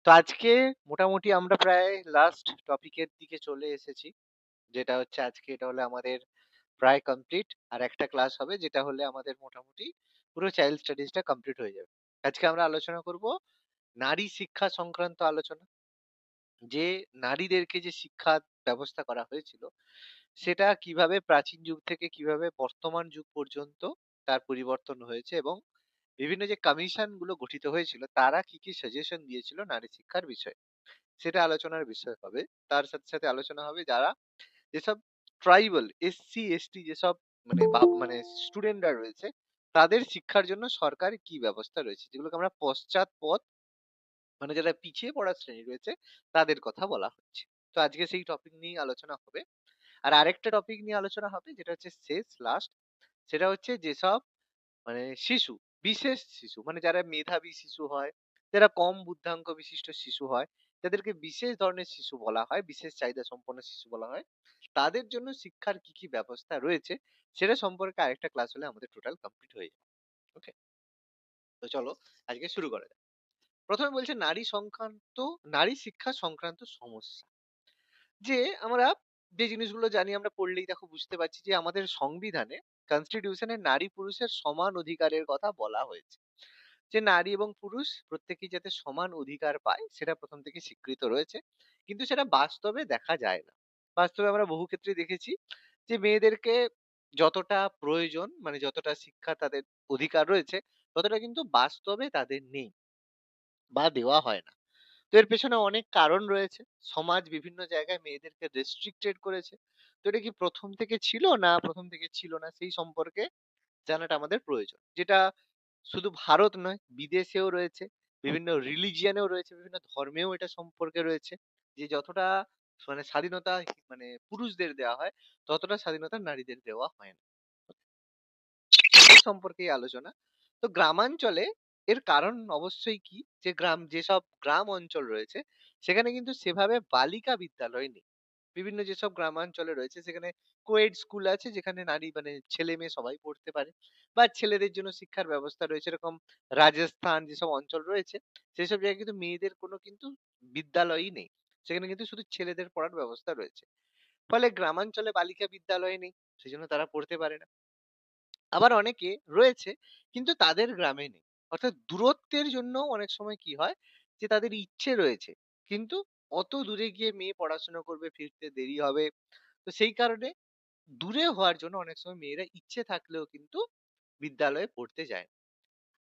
তো আজকে মোটামুটি আমরা প্রায় লাস্ট টপিকের দিকে চলে এসেছি। যেটা হচ্ছে আজকে এটা হলে আমাদের প্রায় কমপ্লিট। আর একটা ক্লাস হবে যেটা হলে আমাদের মোটামুটি পুরো চাইল্ড স্টাডিজটা কমপ্লিট হয়ে যাবে। আজকে আমরা আলোচনা করব নারী শিক্ষা সংক্রান্ত আলোচনা। যে নারীদেরকে যে শিক্ষা ব্যবস্থা করা হয়েছিল সেটা কিভাবে প্রাচীন যুগ থেকে কিভাবে বর্তমান যুগ পর্যন্ত তার পরিবর্তন হয়েছে এবং বিভিন্ন যে কমিশন গুলো গঠিত হয়েছিল তারা কি কি সাজেশন দিয়েছিল নারী শিক্ষার বিষয়ে সেটা আলোচনার বিষয় হবে। তার সাথে সাথে আলোচনা হবে যারা যেসব ট্রাইবাল এসসি এসটি যেসব মানে স্টুডেন্টরা রয়েছে তাদের শিক্ষার জন্য সরকার কি ব্যবস্থা রয়েছে যেগুলোকে আমরা পশ্চাৎপদ মানে যারা পিছিয়ে পড়া শ্রেণী রয়েছে তাদের কথা বলা হচ্ছে। তো আজকে সেই টপিক নিয়ে আলোচনা হবে। আর আরেকটা টপিক নিয়ে আলোচনা হবে যেটা হচ্ছে শেষ লাস্ট, সেটা হচ্ছে যেসব মানে শিশু, বিশেষ শিশু মানে যারা মেধাবী শিশু হয়, যারা কম বুদ্ধাঙ্ক বিশিষ্ট শিশু হয়, যাদেরকে বিশেষ ধরনের শিশু বলা হয়, বিশেষ চাহিদা সম্পন্ন শিশু বলা হয়, তাদের জন্য শিক্ষার কি কি ব্যবস্থা রয়েছে সেটা সম্পর্কে আরেকটা ক্লাস হলে আমাদের টোটাল কমপ্লিট হয়ে যাবে। ওকে, তো চলো আজকে শুরু করা যাক। প্রথমে বলছে নারী শিক্ষা সংক্রান্ত সমস্যা। যে আমরা যে জিনিসগুলো জানি আমরা পড়লেই দেখো বুঝতে পারছি যে আমাদের সংবিধানে কনস্টিটিউশনে নারী পুরুষের সমান অধিকারের কথা বলা হয়েছে। যে নারী এবং পুরুষ প্রত্যেকেই যাতে সমান অধিকার পায় সেটা প্রথম থেকে স্বীকৃত রয়েছে। কিন্তু সেটা বাস্তবে দেখা যায় না। বাস্তবে আমরা বহু ক্ষেত্রে দেখেছি যে মেয়েদেরকে যতটা প্রয়োজন মানে যতটা শিক্ষা তাদের অধিকার রয়েছে ততটা কিন্তু বাস্তবে তাদের নেই বা দেওয়া হয় না। তো এর পেছনে অনেক কারণ রয়েছে। সমাজ বিভিন্ন জায়গায় মেয়েদেরকে রেস্ট্রিক্টেড করেছে। তো এটা কি প্রথম থেকে ছিল না প্রথম থেকে ছিল না সেই সম্পর্কে জানাটা আমাদের প্রয়োজন। যেটা শুধু ভারত নয়, বিদেশেও রয়েছে, বিভিন্ন রিলিজিয়নেও রয়েছে, বিভিন্ন ধর্মেও এটা সম্পর্কে রয়েছে। যে যতটা মানে স্বাধীনতা মানে পুরুষদের দেওয়া হয়, ততটা স্বাধীনতা নারীদের দেওয়া হয় না। এই সম্পর্কেই আলোচনা। তো গ্রামাঞ্চলে এর কারণ অবশ্যই কি যে যেসব গ্রাম অঞ্চল রয়েছে সেখানে কিন্তু সেভাবে বালিকা বিদ্যালয় নেই। বিভিন্ন যেসব গ্রামাঞ্চলে রয়েছে সেখানে কোয়েড স্কুল আছে যেখানে নারী মানে ছেলে মেয়ে সবাই পড়তে পারে বা ছেলেদের জন্য শিক্ষার ব্যবস্থা রয়েছে। এরকম রাজস্থান যেসব অঞ্চল রয়েছে সেসব জায়গায় কিন্তু মেয়েদের কোনো কিন্তু বিদ্যালয়ই নেই। সেখানে কিন্তু শুধু ছেলেদের পড়ার ব্যবস্থা রয়েছে। ফলে গ্রামাঞ্চলে বালিকা বিদ্যালয় নেই, সেজন্য তারা পড়তে পারে না। আবার অনেকে রয়েছে কিন্তু তাদের গ্রামে নেই। অর্থাৎ দূরত্বের জন্য অনেক সময় কি হয় যে তাদের ইচ্ছে রয়েছে কিন্তু অত দূরে গিয়ে মেয়ে পড়াশোনা করবে, ফিরতে দেরি হবে। তো সেই কারণে দূরে হওয়ার জন্য অনেক সময় মেয়েরা ইচ্ছে থাকলেও কিন্তু বিদ্যালয়ে পড়তে যায় না।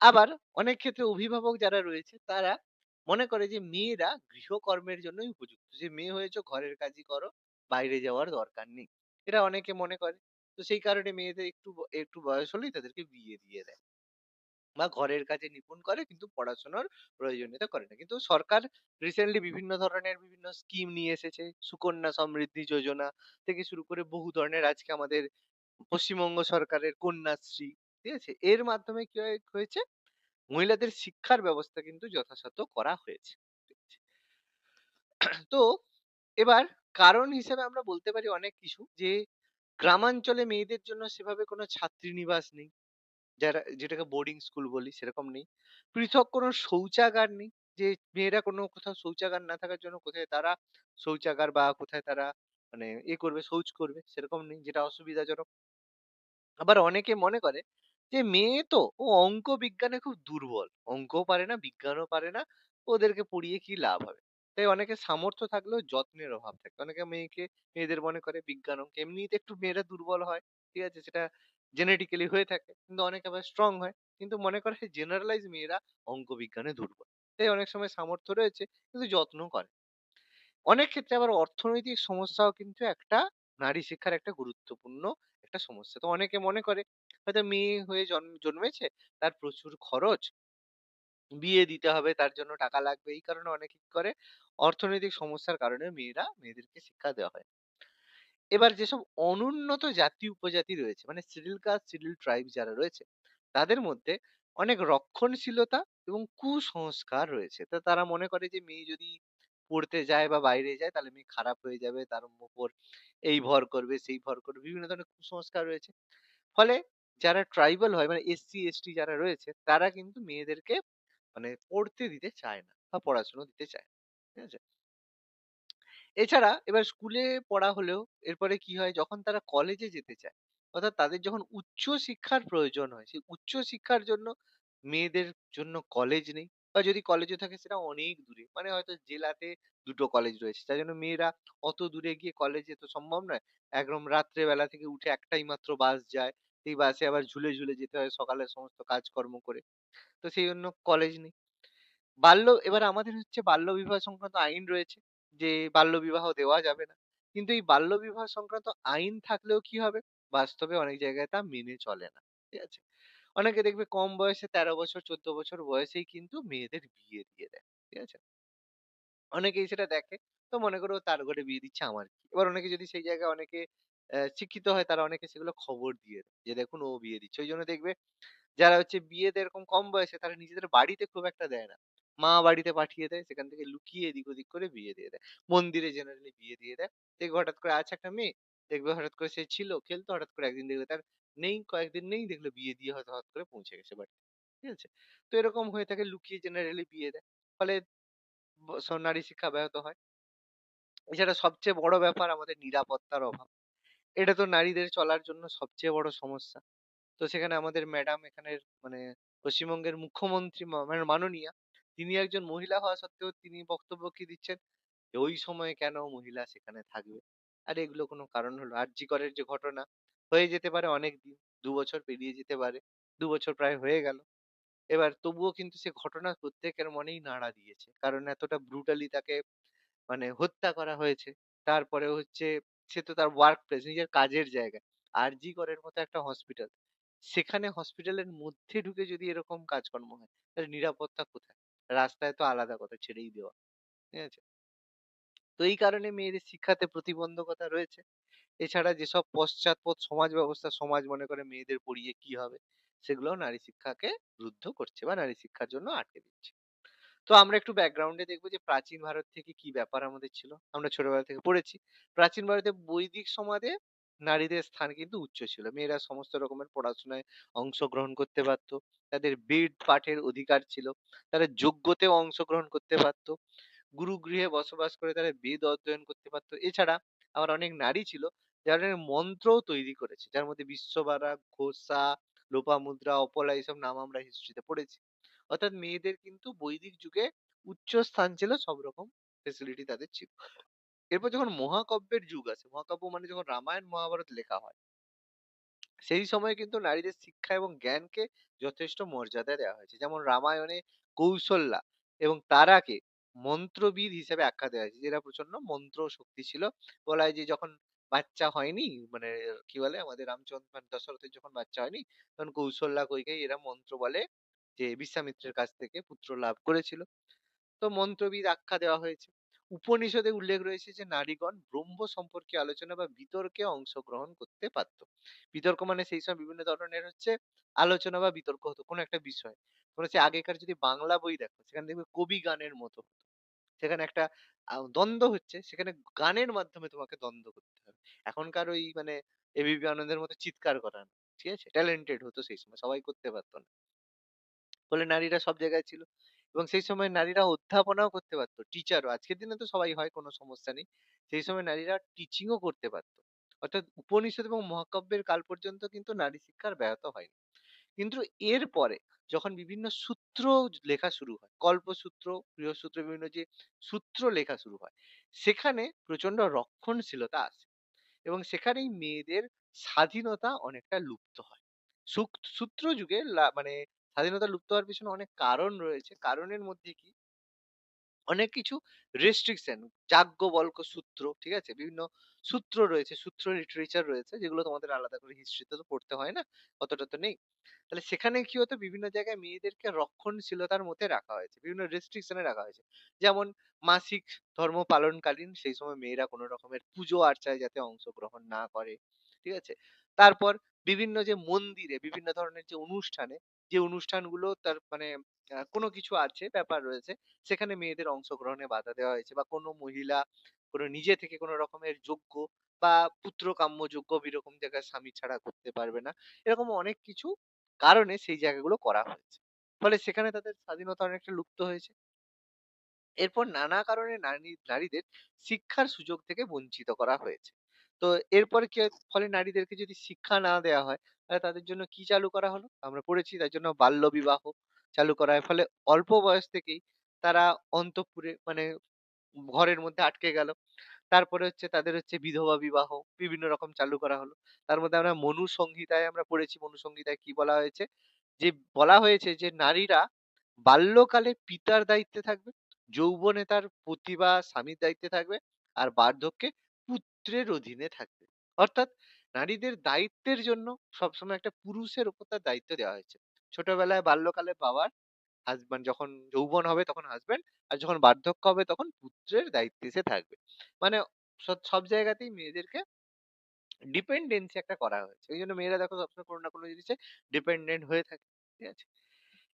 আবার অনেক ক্ষেত্রে অভিভাবক যারা রয়েছে তারা মনে করে যে মেয়েরা গৃহকর্মের জন্যই উপযুক্ত। যে মেয়ে হয়েছে ঘরের কাজই করো, বাইরে যাওয়ার দরকার নেই। এটা অনেকে মনে করে। তো সেই কারণে মেয়েদের একটু বয়স হলেই তাদেরকে বিয়ে দিয়ে দেয়। বা ঘরের কাজে নিপুণ করে কিন্তু পড়াশোনার প্রয়োজনীয়তা করে না। কিন্তু সরকার রিসেন্টলি বিভিন্ন ধরনের বিভিন্ন স্কিম নিয়ে এসেছে। সুকন্যা সমৃদ্ধি যোজনা থেকে শুরু করে বহু ধরনের আজকে আমাদের পশ্চিমবঙ্গ সরকারের কন্যাশ্রী, ঠিক আছে? এর মাধ্যমে কি হয়েছে? মহিলাদের শিক্ষার ব্যবস্থা কিন্তু যথাসাধ্য করা হয়েছে। ঠিক আছে? তো এবার কারণ হিসেবে আমরা বলতে পারি অনেক কিছু যে গ্রামাঞ্চলে মেয়েদের জন্য সেভাবে কোনো ছাত্রীনিবাস নেই। যেটাকে বোর্ডিং স্কুল বলি সেরকম নেই। পৃথক কোনো শৌচাগার নেই। যে মেয়েরা কোনো কোথাও শৌচাগার না থাকার জন্য কোথায় তারা শৌচাগার বা কোথায় তারা মানে করবে শৌচ করবে সেরকম নেই, যেটা অসুবিধাজনক। আবার অনেকে মনে করে যে মেয়ে তো ও অঙ্ক বিজ্ঞানে খুব দুর্বল। অঙ্কও পারে না, বিজ্ঞানও পারে না। ওদেরকে পড়িয়ে কি লাভ হবে? তাই অনেকের সামর্থ্য থাকলেও যত্নের অভাব থাকে। অনেকে মেয়েদের মনে করে বিজ্ঞান অঙ্কে এমনিতে একটু মেয়েরা দুর্বল হয়। ঠিক আছে? সেটা জেনেটিক্যালি হয়ে থাকে। কিন্তু অনেকে আবার স্ট্রং হয়। কিন্তু মনে করে জেনারেলাইজ মেয়েরা অঙ্ক বিজ্ঞানে দুর্বল। তাই অনেক সময় সামর্থ্য রয়েছে কিন্তু যত্ন করে। অনেক ক্ষেত্রে আবার অর্থনৈতিক সমস্যাও কিন্তু একটা নারী শিক্ষার একটা গুরুত্বপূর্ণ একটা সমস্যা। তো অনেকে মনে করে হয়তো মেয়ে হয়ে জন্মেছে, তার প্রচুর খরচ, বিয়ে দিতে হবে, তার জন্য টাকা লাগবে। এই কারণে অনেকে কি করে অর্থনৈতিক সমস্যার কারণে মেয়েদেরকে শিক্ষা দেওয়া হয়। এবার যেসব অনুন্নত জাতি উপজাতি রয়েছে মানে শিডিউল কাস্ট শিডিউল ট্রাইব যারা রয়েছে তাদের মধ্যে অনেক রক্ষণশীলতা এবং কুসংস্কার রয়েছে। তো তারা মনে করে যে মেয়ে যদি পড়তে যায় বা বাইরে যায় তাহলে মেয়ে খারাপ হয়ে যাবে, তার উপর এই ভর করবে সেই ভর করবে, বিভিন্ন ধরনের কুসংস্কার রয়েছে। ফলে যারা ট্রাইবাল হয় মানে এসসি এসটি যারা রয়েছে তারা কিন্তু মেয়েদেরকে মানে পড়তে দিতে চায় না। বা পড়াশুনো দিতে চায় না। ঠিক আছে? এছাড়া এবার স্কুলে পড়া হলেও এরপরে কি হয় যখন তারা কলেজে যেতে চায়, অর্থাৎ তাদের যখন উচ্চ শিক্ষার প্রয়োজন হয়, সেই উচ্চ শিক্ষার জন্য মেয়েদের জন্য কলেজ নেই, বা যদি কলেজও থাকে সেটা অনেক দূরে, মানে হয়তো জেলাতে ২ টো কলেজ রয়েছে। তাই জন্য মেয়েরা অত দূরে গিয়ে কলেজে তো সম্ভব নয়। একদম রাত্রে বেলা থেকে উঠে একটাই মাত্র বাস যায়। সেই বাসে আবার ঝুলে, ঝুলে যেতে হয় সকালের সমস্ত কাজকর্ম করে। তো সেই জন্য কলেজ নেই। এবার আমাদের হচ্ছে বাল্যবিবাহ সংক্রান্ত আইন রয়েছে যে বাল্যবিবাহ দেওয়া যাবে না। কিন্তু এই বাল্যবিবাহ সংক্রান্ত আইন থাকলেও কি হবে? বাস্তবে অনেক জায়গায় তা মেনে চলে না। ঠিক আছে? অনেকে দেখবে কম বয়সে ১৩ বছর ১৪ বছর বয়সেই কিন্তু মেয়েদের বিয়ে দিয়ে দেয়। ঠিক আছে? অনেকেই সেটা দেখে। তো মনে করে ও তার ঘরে বিয়ে দিচ্ছে আমার কি? এবার অনেকে যদি সেই জায়গায় অনেকে শিক্ষিত হয় তারা অনেকে সেগুলো খবর দিয়ে দেয়। যে দেখুন ও বিয়ে দিচ্ছে। ঐজন্য দেখবে যারা হচ্ছে বিয়েতে এরকম কম বয়সে তারা নিজেদের বাড়িতে খুব একটা দেয় না। মা বাড়িতে পাঠিয়ে দেয়। সেখান থেকে লুকিয়ে এদিক ওদিক করে বিয়ে দিয়ে দেয়। মন্দিরে জেনারেলি বিয়ে দিয়ে দেয়। দেখবে হঠাৎ করে আছে একটা মেয়ে, দেখবে হঠাৎ করে সে ছিল, খেলতো, হঠাৎ করে একদিন দেখবে তার নেই, কয়েকদিন নেই, দেখলো বিয়ে দিয়ে হয়তো হঠাৎ করে পৌঁছে গেছে বাড়িতে। ঠিক আছে? তো এরকম হয়ে থাকে, লুকিয়ে জেনারেলি বিয়ে দেয়। ফলে নারী শিক্ষা ব্যাহত হয়। এছাড়া সবচেয়ে বড় ব্যাপার আমাদের নিরাপত্তার অভাব। এটা তো নারীদের চলার জন্য সবচেয়ে বড় সমস্যা। তো সেখানে আমাদের ম্যাডাম এখানের মানে পশ্চিমবঙ্গের মুখ্যমন্ত্রী মানে মাননীয়া, তিনি একজন মহিলা হওয়া সত্ত্বেও তিনি বক্তব্য কি দিচ্ছেন যে ওই সময়ে কেন মহিলা সেখানে থাকবে। আর এগুলো কোনো কারণ হলো? আর.জি. করের যে ঘটনা হয়ে যেতে পারে অনেক দিন, ২ বছর পেরিয়ে যেতে পারে, ২ বছর প্রায় হয়ে গেল। এবার তবুও কিন্তু সে ঘটনা প্রত্যেকের মনেই নাড়া দিয়েছে, কারণ এতটা ব্রুটালি তাকে মানে হত্যা করা হয়েছে। তারপরে হচ্ছে সে তো তার ওয়ার্ক প্লেস, নিজের কাজের জায়গায়। আর.জি. করের মতো একটা হসপিটাল। সেখানে হসপিটালের মধ্যে ঢুকে যদি এরকম কাজকর্ম হয়, তাহলে নিরাপত্তা কোথায়? রাস্তায় তো আলাদা কথা, ছেড়েই দেওয়া। ঠিক আছে? তো এই কারণে মেয়েদের শিক্ষাতে প্রতিবন্ধকতা রয়েছে। এছাড়া যেসব পশ্চাৎপদ সমাজ ব্যবস্থা, সমাজ মনে করে মেয়েদের পড়িয়ে কি হবে? সেগুলোও নারী শিক্ষাকে রুদ্ধ করছে বা নারী শিক্ষার জন্য আটকে দিচ্ছে। তো আমরা একটু ব্যাকগ্রাউন্ডে দেখবো যে প্রাচীন ভারত থেকে কি ব্যাপার আমাদের ছিল। আমরা ছোটবেলা থেকে পড়েছি। প্রাচীন ভারতে বৈদিক সমাজে নারীদের স্থান কিন্তু উচ্চ ছিল। মেয়েরা সমস্ত রকমের পড়াশোনায় অংশগ্রহণ করতে পারত। তাদের বেদ পাঠের অধিকার ছিল। তারা যজ্ঞতেও অংশগ্রহণ করতে পারত। গুরুগৃহে বসবাস করে তারা বেদ অধ্যয়ন করতে পারত। এছাড়া আবার অনেক নারী ছিল যারা নাকি মন্ত্রও তৈরি করেছে। যার মধ্যে বিশ্ববারা, ঘোষা, লোপামুদ্রা, অপলা এইসব নাম আমরা হিস্ট্রিতে পড়েছি। অর্থাৎ মেয়েদের কিন্তু বৈদিক যুগে উচ্চ স্থান ছিল, সব রকম ফেসিলিটি তাদের ছিল। এরপর যখন মহাকাব্যের যুগ আসে, মহাকাব্য মানে যখন রামায়ণ মহাভারত লেখা হয়, সেই সময় কিন্তু নারীদের শিক্ষা এবং জ্ঞানকে যথেষ্ট মর্যাদা দেওয়া হয়েছে। যেমন রামায়ণে কৌশল্যা এবং তারাকে মন্ত্রবিদ হিসেবে আখ্যা দেওয়া হয়েছে, যেটা প্রচন্ড মন্ত্র শক্তি ছিল। বলা হয় যে যখন বাচ্চা হয়নি, মানে কি বলে আমাদের রামচন্দ্র মানে দশরথের যখন বাচ্চা হয়নি, তখন কৌশল্যা কইকেয়ী এরা মন্ত্র বলে যে বিশ্বামিত্রের কাছ থেকে পুত্র লাভ করেছিল। তো মন্ত্রবিদ আখ্যা দেওয়া হয়েছে। উপনিষদে উল্লেখ রয়েছে যে নারীগণ ব্রহ্ম সম্পর্কে আলোচনা বা বিতর্কে অংশগ্রহণ করতে পারত। বিতর্ক মানে সেই সময় বিভিন্ন ধরনের হচ্ছে আলোচনা বা বিতর্ক হতো কোনো একটা বিষয়। তোমরা হচ্ছে আগেকার যদি বাংলা বই দেখো, সেখানে দেখবে কবি গানের মতো হতো। সেখানে একটা দ্বন্দ্ব হচ্ছে, সেখানে গানের মাধ্যমে তোমাকে দ্বন্দ্ব করতে হবে। এখনকার ওই মানে এবিপি আনন্দের মতো চিৎকার করা না। ঠিক আছে? ট্যালেন্টেড হতো সেই সময়। সবাই করতে পারত না। ফলে নারীরা সব জায়গায় ছিল। এবং সেই সময় নারীরা অধ্যাপনাও করতে পারত। টিচারও। আজকের দিনে তো সবাই হয়, কোনো সমস্যা নেই। সেই সময় নারীরা টিচিংও করতে পারত। অর্থাৎ উপনিষদ এবং মহাকাব্যের কাল পর্যন্ত কিন্তু নারী শিক্ষার ব্যাহত হয়নি। কিন্তু এরপরে যখন বিভিন্ন সূত্র লেখা শুরু হয়, কল্পসূত্র, বৃহৎসূত্র, বিভিন্ন যে সূত্র লেখা শুরু হয়, সেখানে প্রচন্ড রক্ষণশীলতা আসে। এবং সেখানেই মেয়েদের স্বাধীনতা অনেকটা লুপ্ত হয়। সূত্র যুগে মানে স্বাধীনতা লুপ্ত হওয়ার পেছনে অনেক কারণ রয়েছে। কারণের মধ্যে কি অনেক কিছু রেস্ট্রিকশন, যাজ্ঞবল্ক্য সূত্র, ঠিক আছে? বিভিন্ন সূত্র রয়েছে, সূত্র লিটারেচার রয়েছে, যেগুলো তোমাদের আলাদা করে হিস্ট্রিতে তো পড়তে হয় না, অতটা তো নেই। তাহলে সেখানে কি হতো, বিভিন্ন জায়গায় মেয়েদেরকে রক্ষণশীলতার মধ্যে রাখা হয়েছে, বিভিন্ন রেস্ট্রিকশন এ রাখা হয়েছে। যেমন মাসিক ধর্ম পালনকালীন সেই সময় মেয়েরা কোনো রকমের পুজো আর্চায় যাতে অংশগ্রহণ না করে, ঠিক আছে? তারপর বিভিন্ন যে মন্দিরে বিভিন্ন ধরনের যে অনুষ্ঠানে, যে অনুষ্ঠানগুলো তার মানে কোনো কিছু আছে, ব্যাপার রয়েছে, সেখানে মেয়েদের অংশগ্রহণে বাধা দেওয়া হয়েছে, বা কোনো মহিলা কোনো নিজে থেকে কোনো রকমের যজ্ঞ বা পুত্রকাম্য যজ্ঞ এরকম জায়গায় স্বামী ছাড়া করতে পারবে না। এরকম অনেক কিছু কারণে সেই জায়গাগুলো করা হয়েছে। ফলে সেখানে তাদের স্বাধীনতা অনেকটা লুপ্ত হয়েছে। এরপর নানা কারণে নারীদের শিক্ষার সুযোগ থেকে বঞ্চিত করা হয়েছে। তো এরপর কি হয়? ফলে নারীদেরকে যদি শিক্ষা না দেওয়া হয়, তাহলে তাদের জন্য কি চালু করা হলো? আমরা পড়েছি তার জন্য বাল্যবিবাহ চালু করা হয়। ফলে অল্প বয়স থেকেই তারা অন্তঃপুরে মানে ঘরের মধ্যে আটকে গেল। তারপরে হচ্ছে তাদের হচ্ছে বিধবা বিবাহ বিভিন্ন রকম চালু করা হলো। তার মধ্যে আমরা মনু সংহিতায় আমরা পড়েছি, মনু সংহিতায় কি বলা হয়েছে? যে বলা হয়েছে যে নারীরা বাল্যকালে পিতার দায়িত্বে থাকবে, যৌবনে তার পতি বা স্বামীর দায়িত্বে থাকবে, আর বার্ধক্যে পুত্রের অধীনে থাকবে। অর্থাৎ নারীদের দায়িত্বের জন্য সবসময় একটা পুরুষের উপর তার দায়িত্ব দেওয়া হয়েছে। ছোটবেলায় বাল্যকালে বাবার হাসব্যান্ড, যখন যৌবন হবে তখন হাসব্যান্ড, আর যখন বার্ধক্য হবে তখন পুত্রের দায়িত্বে সে থাকবে। মানে সব সব জায়গাতেই মেয়েদেরকে ডিপেন্ডেন্সি একটা করা হয়েছে। এই জন্য মেয়েরা দেখো সবসময় কোনো না কোনো জিনিসে ডিপেন্ডেন্ট হয়ে থাকে। ঠিক আছে?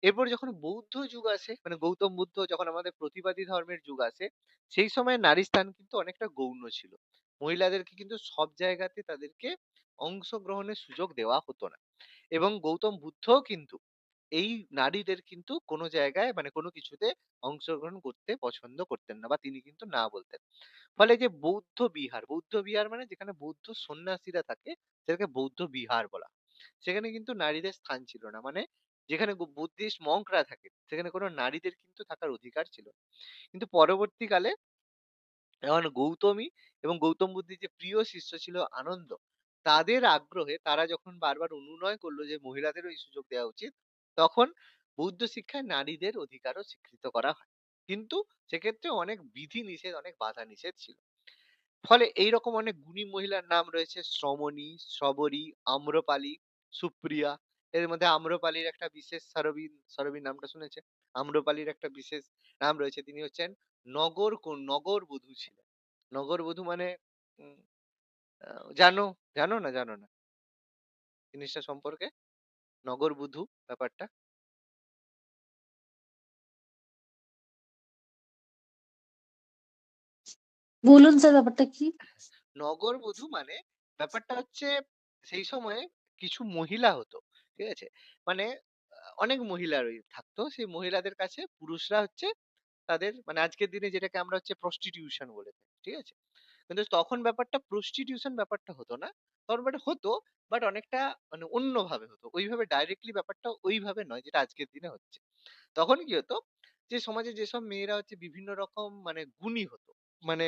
এরপর যখন বৌদ্ধ যুগ আসে, মানে গৌতম বুদ্ধ যখন আমাদের প্রতিবাদী ধর্মের যুগ আসে, সেই সময় নারীর স্থান কিন্তু অনেকটা গৌণ ছিল। মহিলাদেরকে কিন্তু সব জায়গাতে তাদেরকে অংশগ্রহণের সুযোগ দেওয়া হতো না। এবং গৌতম বুদ্ধও কিন্তু এই নারীদের কিন্তু কোনো জায়গায় মানে কোনো কিছুতে অংশগ্রহণ করতে পছন্দ করতেন না, বা তিনি কিন্তু না বলতেন। ফলে যে বৌদ্ধ বিহার মানে যেখানে বৌদ্ধ সন্ন্যাসীরা থাকে, সেটাকে বৌদ্ধ বিহার বলা হয়। সেখানে কিন্তু নারীদের স্থান ছিল না। মানে যেখানে বুদ্ধিস্ট মঙ্করা থাকে, সেখানে কোনো নারীদের কিন্তু থাকার অধিকার ছিল না। কিন্তু পরবর্তীকালে যখন গৌতমী এবং গৌতম বুদ্ধের যে প্রিয় শিষ্য ছিল আনন্দ, তাদের আগ্রহে তারা যখন বারবার অনুনয় করলো যে মহিলাদেরও এই সুযোগ দেওয়া উচিত, তখন বৌদ্ধ শিক্ষায় নারীদের অধিকারও স্বীকৃত করা হয়। কিন্তু সেক্ষেত্রে অনেক বিধি নিষেধ, অনেক বাধা নিষেধ ছিল। ফলে এইরকম অনেক গুণী মহিলার নাম রয়েছে: শ্রমণী, শবরী, আম্রপালি, সুপ্রিয়া। এর মধ্যে আম্রপালির একটা বিশেষ সরবি নামটা শুনেছে? আম্রপালির একটা বিশেষ নাম রয়েছে। তিনি হচ্ছেন নগরবধূ ছিলেন। নগরবধূ মানে উম আ জানো, জানো না জিনিসটা সম্পর্কে? নগরবধূ ব্যাপারটা? বলুন স্যার ব্যাপারটা কি? নগরবধূ মানে ব্যাপারটা হচ্ছে সেই সময়ে কিছু মহিলা হতো। ঠিক আছে? মানে অনেক মহিলা থাকতো। সেই মহিলাদের কাছে পুরুষরা হচ্ছে তাদের মানে আজকের দিনে যেটাকে আমরা হচ্ছে প্রস্টিটিউশন বলে থাকি। ঠিক আছে? কিন্তু তখন ব্যাপারটা প্রস্টিটিউশন ব্যাপারটা হতো না। তখন ব্যাপারটা হতো, বাট অনেকটা মানে অন্যভাবে হতো। ওইভাবে ডাইরেক্টলি ব্যাপারটা ওইভাবে নয় যেটা আজকের দিনে হচ্ছে। তখন কি হতো? যে সমাজে যেসব মেয়েরা হচ্ছে বিভিন্ন রকম মানে গুণী হতো। মানে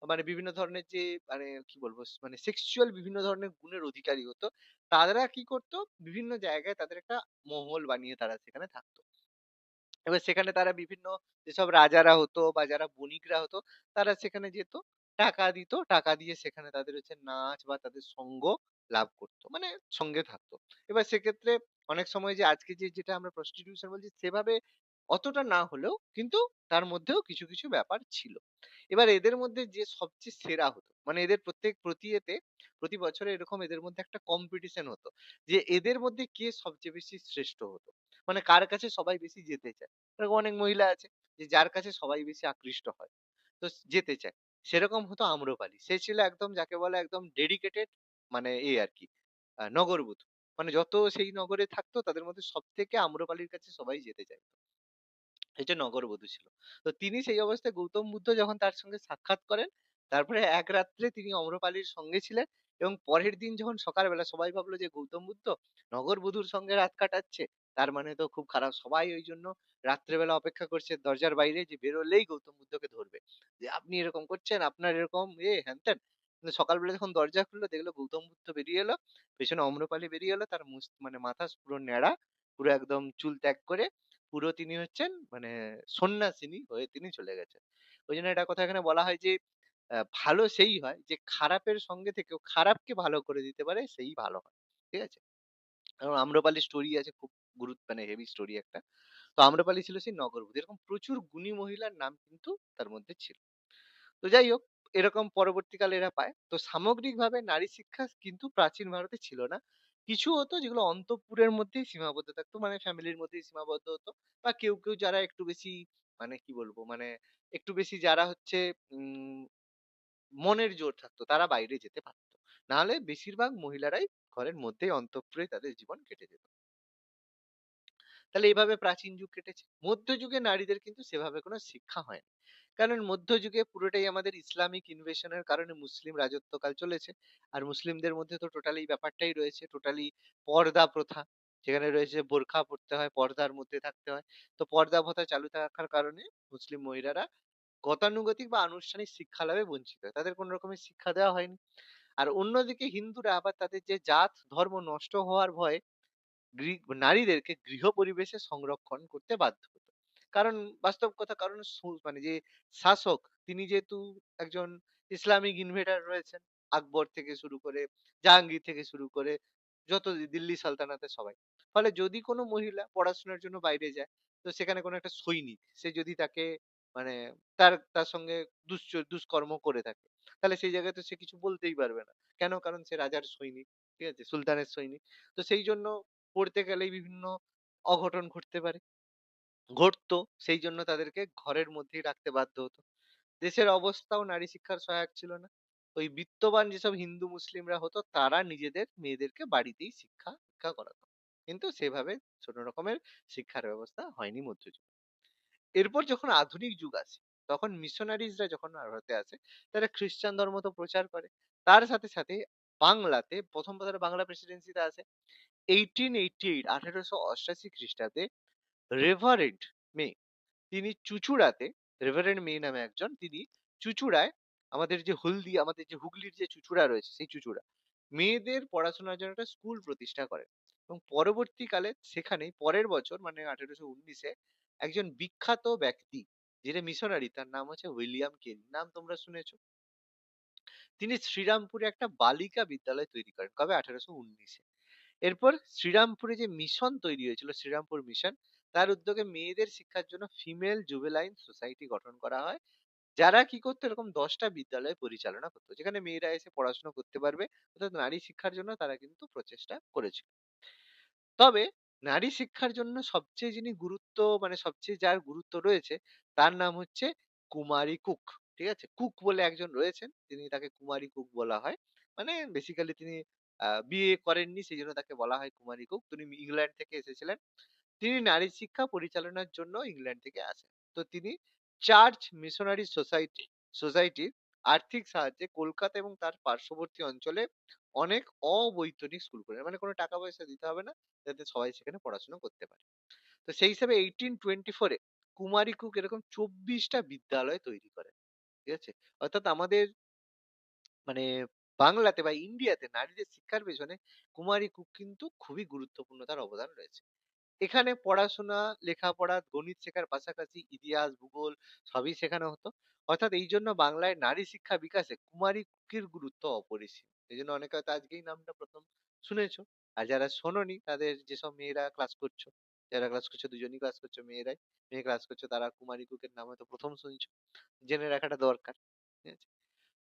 মানে বিভিন্ন ধরনের যে মানে কি বলবো মানে সেক্সুয়াল বিভিন্ন ধরনের গুণের অধিকারী হতো। তারা কি করতো? বিভিন্ন জায়গায় তাদের একটা মহল বানিয়ে তারা সেখানে থাকতো। এবার সেখানে তারা বিভিন্ন যেসব রাজারা হতো বা যারা বণিকরা হতো, তারা সেখানে যেত, টাকা দিত। টাকা দিয়ে সেখানে তাদের হচ্ছে নাচ বা তাদের সঙ্গ লাভ করত। মানে সঙ্গে থাকতো। এবার সেক্ষেত্রে অনেক সময় যে আজকে যেটা আমরা প্রস্টিটিউশন বলছি, সেভাবে অতটা না হলেও কিন্তু তার মধ্যেও কিছু ব্যাপার ছিল। এবার এদের মধ্যে যে সবচেয়ে সেরা হতো, মানে এদের প্রতি বছরে এরকম এদের মধ্যে একটা কম্পিটিশন হতো যে এদের মধ্যে কে সবচেয়ে বেশি শ্রেষ্ঠ হতো। মানে কার কাছে সবাই বেশি যেতে চায়। এরকম অনেক মহিলা আছে যে যার কাছে সবাই বেশি আকৃষ্ট হয়। তো যেতে চায়। সেরকম হতো আম্রপালি। সে ছিল একদম যাকে বলে একদম ডেডিকেটেড, মানে আরকি নগরবধূ। মানে যত সেই নগরে থাকতো তাদের মধ্যে সবথেকে আম্রপালির কাছে সবাই যেতে চায়। এটা নগরবধূ ছিল। তো তিনি সেই অবস্থায় গৌতম বুদ্ধ যখন তার সঙ্গে সাক্ষাৎ করেন, তারপরে এক রাত্রে তিনি অম্রপালির সঙ্গে ছিলেন এবং পরের দিন যখন সকালবেলা সবাই ভাবলো যে গৌতম বুদ্ধ নগরবধূর সঙ্গে রাত কাটাচ্ছে, তার মানে তো খুব খারাপ। সবাই ওইজন্য রাত্রেবেলা অপেক্ষা করছে দরজার বাইরে যে বেরোলেই গৌতম বুদ্ধকে ধরবে। যে আপনি এরকম করছেন, আপনার এরকম হ্যান-ত্যান। কিন্তু সকালবেলা যখন দরজা খুললো দেখলো গৌতম বুদ্ধ বেরিয়ে এলো, পেছনে অম্রপালি বেরিয়ে এলো। তার মানে মাথা পুরো ন্যাড়া, পুরো একদম চুল ত্যাগ করে পুরো তিনি হচ্ছেন মানে সন্ন্যাসিনী হয়ে তিনি চলে গেছেন। ওইজন্য একটা কথা এখানে বলা হয় যে, ভালো সেই হয় যে খারাপের সঙ্গে থেকেও খারাপকে ভালো করে দিতে পারে, সেই ভালো হয়। ঠিক আছে? এবং আম্রপালির স্টোরি আছে খুব মানে হেভি স্টোরি একটা। তো আম্রপালি ছিল সেই নগরবধূ। এরকম প্রচুর গুণী মহিলার নাম কিন্তু তার মধ্যে ছিল। তো যাই হোক, এরকম পরবর্তীকালে এরা পায়। তো সামগ্রিকভাবে নারী শিক্ষা কিন্তু প্রাচীন ভারতে ছিল না। কিছু হতো যেগুলো অন্তঃপুরের মধ্যেই সীমাবদ্ধ থাকতো। মানে ফ্যামিলির মধ্যেই সীমাবদ্ধ হতো। বা কেউ যারা একটু বেশি মানে কি বলবো মানে একটু বেশি যারা হচ্ছে উম মনের জোর থাকতো তারা বাইরে যেতে পারত। নাহলে বেশিরভাগ মহিলারাই ঘরের মধ্যেই অন্তঃপুরেই তাদের জীবন কেটে যেত। তাহলে এইভাবে প্রাচীন যুগ কেটেছে। মধ্যযুগে নারীদের কিন্তু সেভাবে কোনো শিক্ষা হয়নি। কারণ মধ্যযুগে পুরোটাই আমাদের ইসলামিক ইনভেশনের কারণে মুসলিম রাজত্বকাল চলেছে। আর মুসলিমদের মধ্যে তো টোটালি এই ব্যাপারটাই রয়েছে, টোটালি পর্দা প্রথা। যেখানে রয়েছে বোরখা পড়তে হয়, পর্দার মধ্যে থাকতে হয়। তো পর্দা প্রথা চালু থাকার কারণে মুসলিম মহিলারা গতানুগতিক বা আনুষ্ঠানিক শিক্ষা লাভে বঞ্চিত হয়। তাদের কোন রকমের শিক্ষা দেওয়া হয়নি। আর অন্যদিকে হিন্দুরা আবার তাদের যে জাত ধর্ম নষ্ট হওয়ার ভয়ে নারীদেরকে গৃহ পরিবেশে সংরক্ষণ করতে বাধ্য হতো। কারণ বাস্তব কথা, কারণ মানে যে শাসক, তিনি যেহেতু একজন ইসলামিক ইনভেডার রয়েছেন, আকবর থেকে শুরু করে জাহাঙ্গীর থেকে শুরু করে যত দিল্লি সালতানাতের সবাই। ফলে যদি কোনো মহিলা পড়াশোনার জন্য বাইরে যায়, তো সেখানে কোনো একটা সৈনিক সে যদি তাকে মানে তার সঙ্গে দুষ্কর্ম করে থাকে, তাহলে সেই জায়গায় তো সে কিছু বলতেই পারবে না। কেন? কারণ সে রাজার সৈনিক, ঠিক আছে, সুলতানের সৈনিক। তো সেই জন্য পড়তে গেলেই বিভিন্ন অঘটন ঘটতে পারে, ঘটতো। সেই জন্য তাদেরকে ঘরের মধ্যেই রাখতে বাধ্য হতো। দেশের অবস্থাও নারী শিক্ষার সহায়ক ছিল না। ওই বিত্তবান যেসব হিন্দু মুসলিমরা হতো, তারা নিজেদের মেয়েদেরকে বাড়িতেই শিক্ষা করাতো। কিন্তু সেভাবে ছোট রকমের শিক্ষার ব্যবস্থা হয়নি মধ্যযুগে। এরপর যখন আধুনিক যুগ আসে, তখন মিশনারিজরা যখন ভারতে আসে, তারা খ্রিস্টান ধর্ম তো প্রচার করে। তার সাথে সাথে বাংলাতে প্রথম কথাটা বাংলা প্রেসিডেন্সিতে আসে 1888 1888 খ্রিস্টাব্দে রেভারেন্ড মে, তিনি চুঁচুড়াতে, রেভারেন্ড মে নামে একজন, তিনি চুঁচুড়ায় আমাদের যে আমাদের যে হুগলির যে চুঁচুড়া রয়েছে, সেই চুঁচুড়া মেয়েদের পড়াশোনার জন্য একটা স্কুল প্রতিষ্ঠা করেন। এবং পরবর্তীকালে সেখানেই পরের বছর মানে 1819-এ একজন বিখ্যাত ব্যক্তি, যিনি মিশনারি, তার নাম হচ্ছে উইলিয়াম কেরি, নাম তোমরা শুনেছো। তিনি শ্রীরামপুরে একটা বালিকা বিদ্যালয় তৈরি করেন। কবে? 1819-এ। এরপর শ্রীরামপুরে যে মিশন তৈরি হয়েছিল, শ্রীরামপুর মিশন, তার উদ্যোগে মেয়েদের শিক্ষার জন্য ফিমেল জুভেলাইন সোসাইটি গঠন করা হয়। যারা কি করতো, এরকম 10টা বিদ্যালয় পরিচালনা করতো, যেখানে মেয়েরা এসে পড়াশোনা করতে পারবে। অর্থাৎ নারী শিক্ষার জন্য তারা কিন্তু প্রচেষ্টা করেছিল। তবে নারী শিক্ষার জন্য সবচেয়ে যিনি গুরুত্ব, মানে সবচেয়ে যার গুরুত্ব রয়েছে, তার নাম হচ্ছে কুমারী কুক। ঠিক আছে? কুক বলে একজন রয়েছেন, তিনি, তাকে কুমারী কুক বলা হয়। মানে বেসিক্যালি তিনি বিয়ে করেননি, সেজন্য তাকে বলা হয় কুমারী কুক। তিনি ইংল্যান্ড থেকে এসেছিলেন। তিনি নারী শিক্ষা পরিচালনার জন্য ইংল্যান্ড থেকে আসেন। তো তিনি চার্চ মিশনারি সোসাইটির আর্থিক সাহায্যে কলকাতা এবং তার পার্শ্ববর্তী অঞ্চলে অনেক অবৈতনিক স্কুল করেন। মানে কোনো টাকা পয়সা দিতে হবে না, যাতে সবাই সেখানে পড়াশোনা করতে পারে। তো সেই হিসাবে 1824 এ কুমারী কুক এরকম 24টা বিদ্যালয় তৈরি করেন। ঠিক আছে? অর্থাৎ আমাদের মানে বাংলাতে বা ইন্ডিয়াতে নারীদের শিক্ষার পেছনে কুমারী কুক কিন্তু খুবই গুরুত্বপূর্ণ, তার অবদান রয়েছে। এখানে পড়াশোনা, লেখাপড়া, গণিত শেখার পাশাপাশি ইতিহাস, ভূগোল সবই শেখানো হতো। অর্থাৎ এইজন্য বাংলায় নারী শিক্ষা বিকাশে কুমারী কুকির গুরুত্ব অপরিসীম। এজন্য অনেকে হয়তো আজকেই নামটা ১ম শুনেছো। আর যারা শোনোনি, তাদের যেসব মেয়েরা ক্লাস করছো, যারা ক্লাস করছো, দুজনই ক্লাস করছো মেয়েরাই, মেয়ে ক্লাস করছো, তারা কুমারী কুকের নাম হয়তো ১ম শুনছো। জেনে রাখাটা দরকার। ঠিক আছে?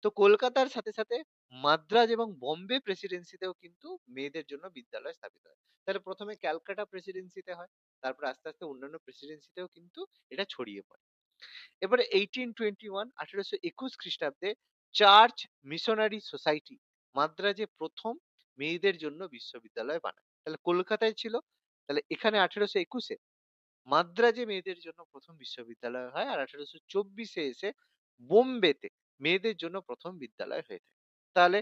তো কলকাতার সাথে সাথে মাদ্রাজ এবং বোম্বে প্রেসিডেন্সিতেও কিন্তু মেয়েদের জন্য বিদ্যালয় স্থাপিত হয়। তাহলে প্রথমে ক্যালকাটা প্রেসিডেন্সিতে হয়, তারপর আস্তে আস্তে অন্যান্য প্রেসিডেন্সিতেও কিন্তু এটা ছড়িয়ে পড়ে। এবারে 1821 খ্রিস্টাব্দে চার্চ মিশনারি সোসাইটি মাদ্রাজে প্রথম মেয়েদের জন্য বিশ্ববিদ্যালয় বানায়। তাহলে কলকাতায় ছিল, তাহলে এখানে 1821-এ মাদ্রাজে মেয়েদের জন্য প্রথম বিশ্ববিদ্যালয় হয়। আর 1824-এ এসে বোম্বেতে মেয়েদের জন্য প্রথম বিদ্যালয় হয়ে থাকে। তাহলে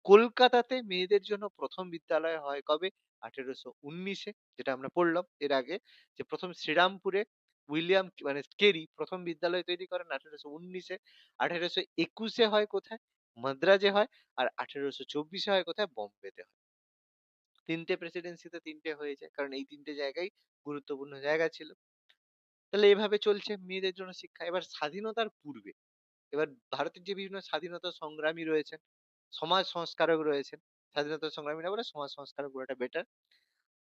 কলকাতাতে মেয়েদের জন্য প্রথম বিদ্যালয় হয় কবে? 1819-এ, যেটা আমরা পড়লাম এর আগে, যে প্রথম শ্রীরামপুরে উইলিয়াম মানে কেরি প্রথম বিদ্যালয় তৈরি করেন 1819-এ। 1821-এ হয় কোথায়? মাদ্রাজে হয়। আর 1824-এ হয় কোথায়? বোম্বেতে হয়। ৩টে প্রেসিডেন্সিতে ৩টে হয়ে যায়। কারণ এই ৩টে জায়গায় গুরুত্বপূর্ণ জায়গা ছিল। তাহলে এভাবে চলছে মেয়েদের জন্য শিক্ষা। এবার স্বাধীনতার পূর্বে, এবার ভারতের যে বিভিন্ন স্বাধীনতা সংগ্রামী রয়েছেন, সমাজ সংস্কারক রয়েছেন, স্বাধীনতা সংগ্রামী না বলে সমাজ সংস্কারক বলাটা বেটার।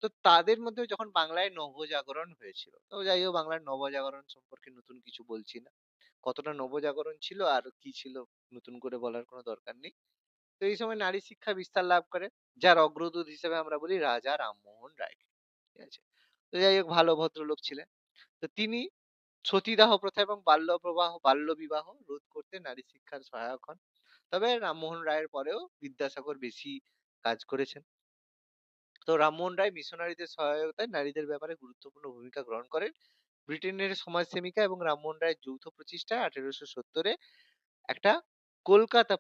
তো তাদের মধ্যে যখন বাংলায় নবজাগরণ হয়েছিল, তো যাই হোক, বাংলার নবজাগরণ সম্পর্কে নতুন কিছু বলছি না। কতটা নবজাগরণ ছিল আর কি ছিল নতুন করে বলার কোনো দরকার নেই। তো এই সময় নারী শিক্ষা বিস্তার লাভ করে, যার অগ্রদূত হিসেবে আমরা বলি রাজা রামমোহন রায়কে। ঠিক আছে? তো যাই হোক, ভালো ভদ্রলোক ছিলেন। তো তিনি সতীদাহ প্রথা এবং বাল্য বিবাহ রোধ করতে নারী শিক্ষার সহায়ক হন। তবে রামমোহন রায়ের পরেও বিদ্যাসাগর বেশি কাজ করেছেন। তো রামমোহন রায় মিশনারিদের সহায়তায় নারীদের ব্যাপারে গুরুত্বপূর্ণ ভূমিকা গ্রহণ করেন। ব্রিটেনের সমাজসেবিকা এবং রামমোহন রায়ের যৌথ প্রচেষ্টায় 1870 একটা কলকাতা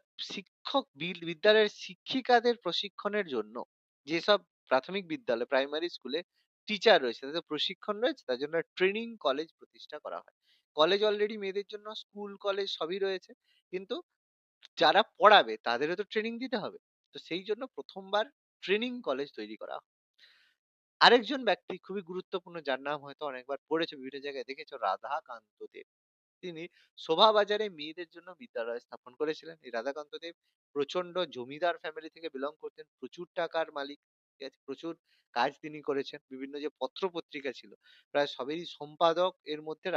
বিদ্যালয়ের শিক্ষিকাদের প্রশিক্ষণের জন্য যেসব প্রাথমিক বিদ্যালয় প্রাইমারি স্কুলে টিচার রয়েছে তাদের প্রশিক্ষণ রয়েছে তার জন্য ট্রেনিং কলেজ প্রতিষ্ঠা করা হয়। কলেজ অলরেডি মেয়েদের জন্য স্কুল কলেজ সবই রয়েছে, কিন্তু যারা পড়াবে তাদেরও তো ট্রেনিং দিতে হবে। তো সেই জন্য প্রথমবার ট্রেনিং কলেজ তৈরি করা হয়। আরেকজন ব্যক্তি খুবই গুরুত্বপূর্ণ যার নাম হয়তো অনেকবার পড়েছো, বিভিন্ন জায়গায় দেখেছো, রাধাকান্ত দেব। তিনি শোভাবাজারে মেয়েদের জন্য বিদ্যালয় স্থাপন করেছিলেন। এই রাধাকান্ত দেব প্রচন্ড জমিদার ফ্যামিলি থেকে বিলং করতেন, প্রচুর টাকার মালিক, ঠিক আছে? প্রচুর কাজ তিনি করেছেন। বিভিন্ন যে পত্র পত্রিকা ছিল প্রায় সবেরই সম্পাদক এর মধ্যে